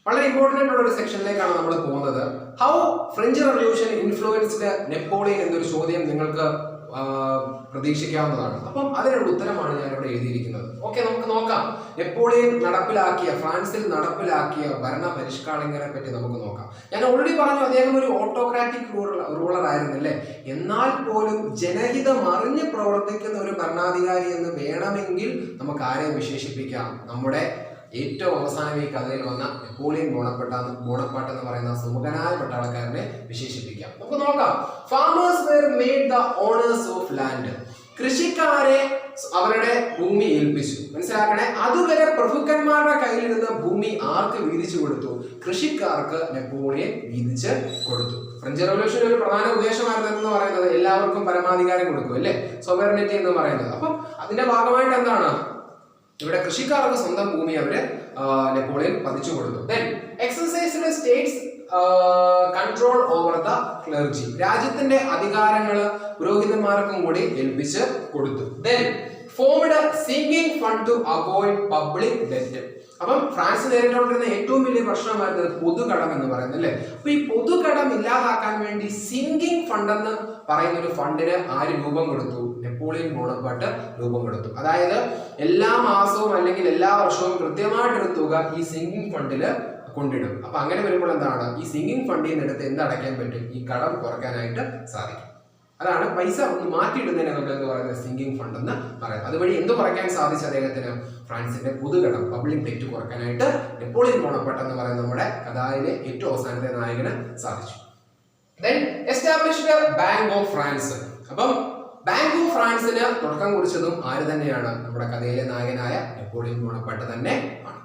Speaker 1: വളരെ ഇമ്പോർട്ടന്റ് ആയിട്ടുള്ള ഒരു സെക്ഷനിലേക്കാണ് നമ്മൾ പോകുന്നത്. How French revolution influenced Napoleon എന്നൊരു ചോദ്യം നിങ്ങൾക്ക് പ്രതീക്ഷിക്കാവുന്നതാണ്. അപ്പം അതിനുള്ള ഉത്തരമാണ് ഞാൻ ഇവിടെ എഴുതിയിരിക്കുന്നത്. ഓക്കെ, നമുക്ക് നോക്കാം. നെപ്പോളിയൻ ഫ്രാൻസിൽ നടപ്പിലാക്കിയ ഭരണ പരിഷ്കാരങ്ങളെ പറ്റി നമുക്ക് നോക്കാം. ഞാൻ ഓൾറെഡി പറഞ്ഞു, അദ്ദേഹം ഒരു ഓട്ടോക്രാറ്റിക് റൂളർ ആയിരുന്നു അല്ലേ. എന്നാൽ പോലും ജനഹിതം അറിഞ്ഞ് പ്രവർത്തിക്കുന്ന ഒരു ഭരണാധികാരി എന്ന് വേണമെങ്കിൽ നമുക്ക് ആരെ വിശേഷിപ്പിക്കാം? നമ്മുടെ ഏറ്റവും അവസാനം ഈ കഥയിൽ വന്ന നെപ്പോളിയൻ ബോണപ്പാർട്ട് എന്ന് പറയുന്ന സുമുഖനായ പട്ടാളക്കാരനെ വിശേഷിപ്പിക്കാം. നമുക്ക് നോക്കാം. Farmers were made the owners of land. കൃഷിക്കാരെ അവരുടെ ഭൂമി ഏൽപ്പിച്ചു. മനസ്സിലാക്കണേ, അതുവരെ പ്രഭുക്കന്മാരുടെ കയ്യിലിരുന്ന ഭൂമി ആർക്ക് വീതിച്ചു കൊടുത്തു? കൃഷിക്കാർക്ക് നെപ്പോളിയൻ വീതിച്ച് കൊടുത്തു. ഫ്രഞ്ച് റവല്യൂഷന്റെ ഒരു പ്രധാന ഉദ്ദേശമായിരുന്നു എന്ന് പറയുന്നത് എല്ലാവർക്കും പരമാധികാരം കൊടുക്കും അല്ലേ, സോവറിനിറ്റി എന്ന് പറയുന്നത്. അപ്പം അതിന്റെ ഭാഗമായിട്ട് എന്താണ് ഇവിടെ കൃഷിക്കാർക്ക് സ്വന്തം ഭൂമി അവര് നെപ്പോളിയൻ പതിച്ചു കൊടുത്തു. Then exercised states control over the clergy. രാജ്യത്തിന്റെ അധികാരങ്ങള് പുരോഹിതന്മാർക്കും കൂടി ഏൽപ്പിച്ച് കൊടുത്തു. Then formed sinking fund to avoid public debt. അപ്പം ഫ്രാൻസ് നേരിട്ടുകൊണ്ടിരുന്ന ഏറ്റവും വലിയ പ്രശ്നമായിരുന്നു പൊതുകടം എന്ന് പറയുന്നത് അല്ലേ. അപ്പൊ ഈ പൊതുകടം ഇല്ലാതാക്കാൻ വേണ്ടി സിങ്കിങ് ഫണ്ട് എന്ന് പറയുന്ന ഒരു ഫണ്ടിന് ആര് രൂപം കൊടുത്തു? നെപ്പോളിയൻ ബോണപ്പാർട്ട് രൂപം കൊടുത്തു. അതായത് എല്ലാ മാസവും അല്ലെങ്കിൽ എല്ലാ വർഷവും കൃത്യമായിട്ടൊരു തുക ഈ സിങ്കിങ് ഫണ്ടില് കൊണ്ടിടും. അപ്പൊ അങ്ങനെ വരുമ്പോൾ എന്താണ്, ഈ സിങ്കിങ് ഫണ്ടിൽ നിന്ന് എടുത്ത് എന്തടയ്ക്കാൻ പറ്റും? ഈ കടം കുറയ്ക്കാനായിട്ട് സാധിക്കും. അതാണ് പൈസ ഒന്ന് മാറ്റിയിടുന്നതിനെ നമ്മൾ എന്ന് പറയുന്നത് സിങ്കിങ് ഫണ്ട് എന്ന് പറയാം. അതുവഴി എന്ത് കുറയ്ക്കാൻ സാധിച്ചു അദ്ദേഹത്തിന്? ഫ്രാൻസിന്റെ പൊതുകടം, പബ്ലിക് ഡെറ്റ് കുറയ്ക്കാനായിട്ട് നെപ്പോളിയൻ ബോണപ്പാർട്ട് എന്ന് പറയുന്ന നമ്മുടെ കഥായിലെ ഏറ്റവും അവസാനത്തെ നായകന് സാധിച്ചു. Then established bank of France. അപ്പം ബാങ്ക് ഓഫ് ഫ്രാൻസിന് തുടക്കം കുറിച്ചതും ആര് തന്നെയാണ്? നമ്മുടെ കഥയിലെ നായകനായ നെപ്പോളിയൻ ബോണപ്പാർട്ട് തന്നെ ആണ്.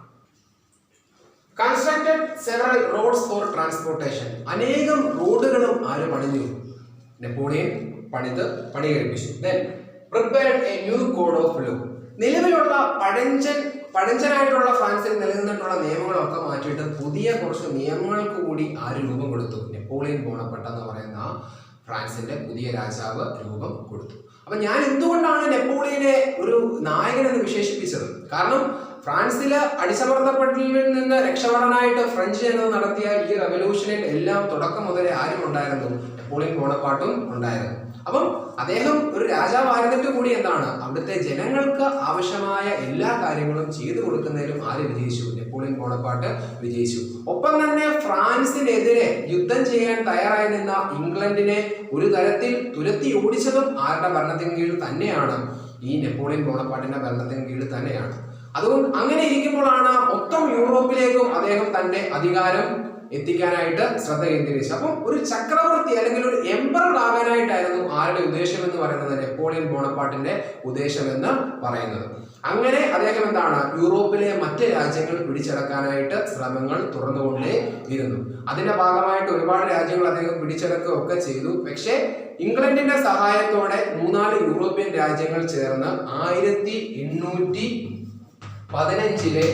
Speaker 1: Constructed several roads for transportation. അനേകം റോഡുകളും ആര് പണിഞ്ഞു? നെപ്പോളിയൻ പണി കഴിപ്പിച്ചു. Then prepared a new code of law. നിലവിലുള്ള പഴഞ്ചനായിട്ടുള്ള ഫ്രാൻസിൽ നിലനിന്നിട്ടുള്ള നിയമങ്ങളൊക്കെ മാറ്റിയിട്ട് പുതിയ കുറച്ച് നിയമങ്ങൾക്ക് കൂടി ആര് രൂപം കൊടുത്തു? നെപ്പോളിയൻ ബോണപ്പാർട്ട് എന്ന് പറയുന്ന ഫ്രാൻസിന്റെ പുതിയ രാജാവ് രൂപം കൊടുത്തു. അപ്പൊ ഞാൻ എന്തുകൊണ്ടാണ് നെപ്പോളിയനെ ഒരു നായകനെന്ന് വിശേഷിപ്പിച്ചത്? കാരണം ഫ്രാൻസില് അടിച്ചമർത്തപ്പെട്ടതിൽ നിന്ന് രക്ഷപ്പെടാനായിട്ട് ഫ്രഞ്ച് ജനത നടത്തിയ ഈ റവല്യൂഷനിൽ എല്ലാം തുടക്കം മുതലേ ആരും ഉണ്ടായിരുന്നു? നെപ്പോളിയൻ ബോണപ്പാർട്ടും ഉണ്ടായിരുന്നു. അപ്പം അദ്ദേഹം ഒരു രാജാവായിരുന്നിട്ട് കൂടി എന്താണ് അവിടുത്തെ ജനങ്ങൾക്ക് ആവശ്യമായ എല്ലാ കാര്യങ്ങളും ചെയ്തു കൊടുക്കുന്നതിലും ആര് വിജയിച്ചു? നെപ്പോളിയൻ ബോണപ്പാർട്ട് വിജയിച്ചു. ഒപ്പം തന്നെ ഫ്രാൻസിനെതിരെ യുദ്ധം ചെയ്യാൻ തയ്യാറായി നിന്ന ഇംഗ്ലണ്ടിനെ ഒരു തരത്തിൽ തുരത്തി ഓടിച്ചതും ആരുടെ ഭരണത്തിന് കീഴിൽ തന്നെയാണ്? ഈ നെപ്പോളിയൻ ബോണപ്പാർട്ടിന്റെ ഭരണത്തിന് കീഴിൽ തന്നെയാണ്. അതുകൊണ്ട് അങ്ങനെ ഇരിക്കുമ്പോഴാണ് മൊത്തം യൂറോപ്പിലേക്കും അദ്ദേഹം തന്റെ അധികാരം എത്തിക്കാനായിട്ട് ശ്രദ്ധ കേന്ദ്രീകരിച്ചു. അപ്പം ഒരു ചക്രവർത്തി അല്ലെങ്കിൽ ഒരു എംപറർ ആകാനായിട്ടായിരുന്നു ആരുടെ ഉദ്ദേശം എന്ന് പറയുന്നത്? നെപ്പോളിയൻ ബോണപ്പാർട്ടിന്റെ ഉദ്ദേശം എന്ന് പറയുന്നത്. അങ്ങനെ അദ്ദേഹം എന്താണ് യൂറോപ്പിലെ മറ്റ് രാജ്യങ്ങൾ പിടിച്ചടക്കാനായിട്ട് ശ്രമങ്ങൾ തുറന്നുകൊണ്ടേ ഇരുന്നു. അതിന്റെ ഭാഗമായിട്ട് ഒരുപാട് രാജ്യങ്ങൾ അദ്ദേഹം പിടിച്ചടക്കുകയൊക്കെ ചെയ്തു. പക്ഷേ ഇംഗ്ലണ്ടിന്റെ സഹായത്തോടെ 3-4 യൂറോപ്യൻ രാജ്യങ്ങൾ ചേർന്ന് 1815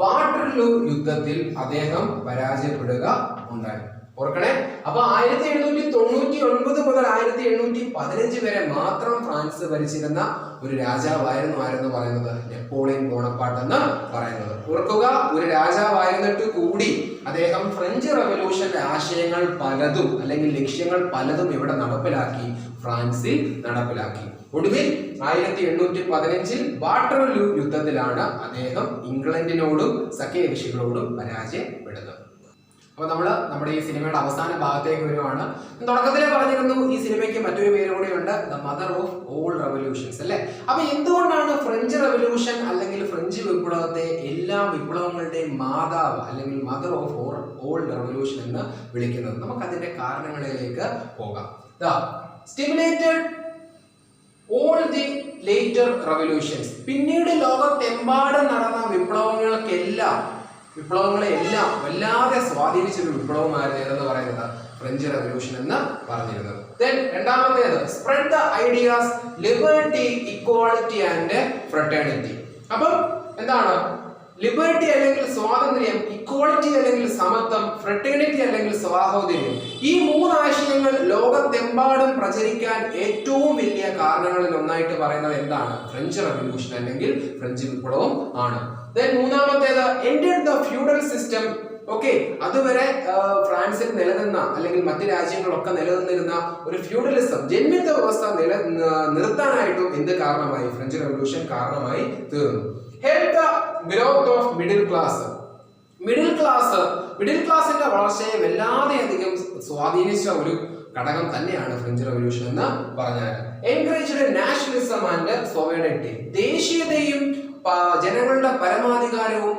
Speaker 1: വാട്ടർലൂ യുദ്ധത്തിൽ അദ്ദേഹം പരാജയപ്പെടുക ഉണ്ടായി. ഓർക്കണേ, അപ്പൊ 1799 മുതൽ 1815 വരെ മാത്രം ഫ്രാൻസ് ഭരിച്ചിരുന്ന ഒരു രാജാവായിരുന്നു ആരെന്ന് പറയുന്നത് നെപ്പോളിയൻ ബോണപ്പാർട്ട് എന്ന് പറയുന്നത്. ഓർക്കുക, ഒരു രാജാവായിരുന്നിട്ട് കൂടി അദ്ദേഹം ഫ്രഞ്ച് റവല്യൂഷന്റെ ആശയങ്ങൾ പലതും അല്ലെങ്കിൽ ലക്ഷ്യങ്ങൾ പലതും ഇവിടെ നടപ്പിലാക്കി, ഫ്രാൻസിൽ നടപ്പിലാക്കി. ഒടുവിൽ 1815 വാട്ടർലൂ യുദ്ധത്തിലാണ് അദ്ദേഹം ഇംഗ്ലണ്ടിനോടും സഖ്യകക്ഷികളോടും പരാജയപ്പെടുന്നത്. അപ്പൊ നമ്മുടെ ഈ സിനിമയുടെ അവസാന ഭാഗത്തേക്ക് വരുവാണ്. തുടക്കത്തിലെ പറഞ്ഞിരുന്നു ഈ സിനിമയ്ക്ക് മറ്റൊരു പേര് കൂടിയുണ്ട്, the mother of all revolutions അല്ലെ. അപ്പൊ എന്തുകൊണ്ടാണ് ഫ്രഞ്ച് റെവല്യൂഷൻ അല്ലെങ്കിൽ ഫ്രഞ്ച് വിപ്ലവത്തെ എല്ലാ വിപ്ലവങ്ങളുടെയും മാതാവ് അല്ലെങ്കിൽ മദർ ഓഫ് ഓൾ റെവല്യൂഷൻ എന്ന് വിളിക്കുന്നത്? നമുക്ക് അതിന്റെ കാരണങ്ങളിലേക്ക് പോകാം. Stimulated all the later revolutions, പിന്നീട് ലോകത്തെമ്പാടും നടന്ന വിപ്ലവങ്ങളെല്ലാം വല്ലാതെ സ്വാധീനിച്ചൊരു വിപ്ലവമായിരുന്നു ഏതെന്ന് പറയുന്നത് ഫ്രഞ്ച് റെവല്യൂഷൻ എന്ന് പറഞ്ഞിരുന്നത്. രണ്ടാമത്തേത് spread the ideas liberty, equality and fraternity. അപ്പം എന്താണ് ലിബർട്ടി അല്ലെങ്കിൽ സ്വാതന്ത്ര്യം, ഇക്വാളിറ്റി അല്ലെങ്കിൽ സമത്വം, ഫ്രട്ടേണിറ്റി അല്ലെങ്കിൽ സാഹോദര്യം. ഈ മൂന്ന് ആശയങ്ങൾ ലോകത്തെമ്പാടും പ്രചരിക്കാൻ ഏറ്റവും വലിയ കാരണങ്ങളിൽ ഒന്നായിട്ട് പറയുന്നത് എന്താണ്? ഫ്രഞ്ച് റെവല്യൂഷൻ അല്ലെങ്കിൽ ഫ്രഞ്ച് വിപ്ലവം ആണ്. മൂന്നാമത്തേത് ended the feudal system. Okay, അതുവരെ ഫ്രാൻസിൽ നിലനിന്ന അല്ലെങ്കിൽ മറ്റ് രാജ്യങ്ങളൊക്കെ നിലനിന്നിരുന്ന ഒരു ഫ്യൂഡലിസം, ജന്മിത്വ വ്യവസ്ഥ നിർത്താനായിട്ടും എന്ത് കാരണമായി? ഫ്രഞ്ച് റെവല്യൂഷൻ കാരണമായി തീർന്നു. Help the growth of middle class. Middle ക്ലാസിന്റെ വളർച്ചയെ വല്ലാതെയധികം സ്വാധീനിച്ച ഒരു ഘടകം തന്നെയാണ് ഫ്രഞ്ച് റെവല്യൂഷൻ എന്ന് പറഞ്ഞാൽ. എൻകറേജ്ഡ് നാഷണലിസം ആൻഡ് സോവറിറ്റി, ദേശീയതയും ജനങ്ങളുടെ പരമാധികാരവും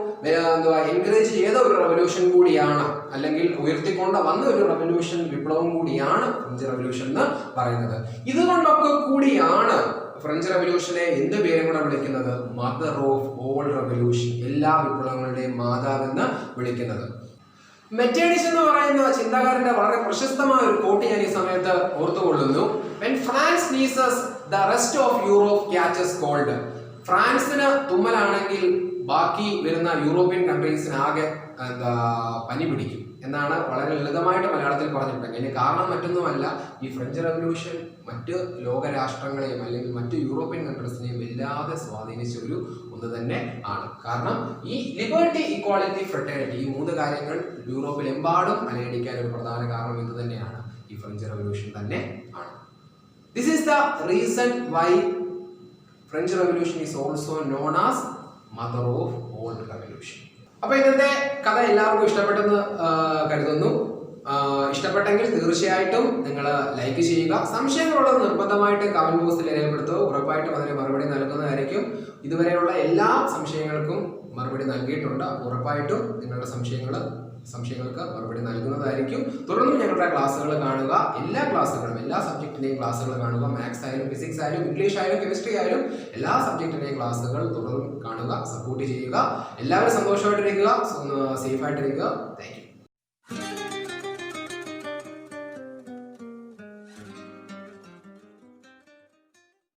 Speaker 1: എൻകറേജ് ചെയ്ത ഒരു റെവല്യൂഷൻ കൂടിയാണ്, അല്ലെങ്കിൽ ഉയർത്തിക്കൊണ്ട് വന്ന ഒരു റെവല്യൂഷൻ വിപ്ലവം കൂടിയാണ് ഫ്രഞ്ച് റെവല്യൂഷൻ എന്ന് പറയുന്നത്. ഇതുകൊണ്ടൊക്കെ കൂടിയാണ് ഫ്രഞ്ച് റെവല്യൂഷനെ എന്ത് പേരും കൂടെ വിളിക്കുന്നത്? മദർ ഓഫ് ഓൾ റെവല്യൂഷൻ, എല്ലാ വിപ്ലവങ്ങളുടെയും മാതാവ് എന്ന് വിളിക്കുന്നത്. മെറ്റേണിസ് എന്ന് പറയുന്ന ചിന്താകാരന്റെ വളരെ പ്രശസ്തമായ ഒരു കോട്ട് ഞാൻ ഈ സമയത്ത് ഓർത്തുകൊള്ളുന്നു. When France sneezes, the rest of Europe catches cold. ഫ്രാൻസിന് തുമ്മലാണെങ്കിൽ ബാക്കി വരുന്ന യൂറോപ്യൻ കൺട്രീസിന് ആകെ പനി പിടിക്കും എന്നാണ് വളരെ ലളിതമായിട്ട് മലയാളത്തിൽ പറഞ്ഞിട്ടുണ്ടെങ്കിൽ. അതിന് കാരണം മറ്റൊന്നുമല്ല, ഈ ഫ്രഞ്ച് റെവല്യൂഷൻ മറ്റ് ലോകരാഷ്ട്രങ്ങളെയും അല്ലെങ്കിൽ മറ്റ് യൂറോപ്യൻ കൺട്രീസിനെയും വല്ലാതെ സ്വാധീനിച്ച ഒരു ഒന്ന് തന്നെ ആണ്. കാരണം ഈ ലിബർട്ടി, ഇക്വാളിറ്റി, ഫ്രട്ടേണിറ്റി, ഈ മൂന്ന് കാര്യങ്ങൾ യൂറോപ്പിലെമ്പാടും അലയടിക്കാൻ ഒരു പ്രധാന കാരണം ഇത് തന്നെയാണ്, ഈ ഫ്രഞ്ച് റെവല്യൂഷൻ തന്നെ ആണ്. This is the reason why French revolution is also known as mother of all revolution. അപ്പൊ ഇന്നത്തെ കഥ എല്ലാവർക്കും ഇഷ്ടപ്പെട്ടെന്ന് കരുതുന്നു. ഇഷ്ടപ്പെട്ടെങ്കിൽ തീർച്ചയായിട്ടും നിങ്ങൾ ലൈക്ക് ചെയ്യുക. സംശയങ്ങളുള്ളത് നിർബന്ധമായിട്ട് കമന്റ് ബോക്സിൽ രേഖപ്പെടുത്തുക. ഉറപ്പായിട്ടും അതിന് മറുപടി നൽകുന്നതായിരിക്കും. ഇതുവരെയുള്ള എല്ലാ സംശയങ്ങൾക്കും മറുപടി നൽകിയിട്ടുണ്ട്. ഉറപ്പായിട്ടും നിങ്ങളുടെ സംശയങ്ങൾക്ക് മറുപടി നൽകുന്നതായിരിക്കും. തുടർന്നും ഞങ്ങളുടെ ക്ലാസ്സുകൾ കാണുക. എല്ലാ സബ്ജക്റ്റിന്റെയും ക്ലാസ്സുകൾ കാണുക. മാത്സ് ആയാലും ഫിസിക്സ് ആയാലും ഇംഗ്ലീഷ് ആയാലും കെമിസ്ട്രി ആയാലും എല്ലാ സബ്ജക്റ്റിന്റെയും ക്ലാസ്സുകൾ തുടർന്നും കാണുക, സപ്പോർട്ട് ചെയ്യുക. എല്ലാവരും സന്തോഷമായിട്ടിരിക്കുക, സേഫ് ആയിട്ടിരിക്കുക. Thank you.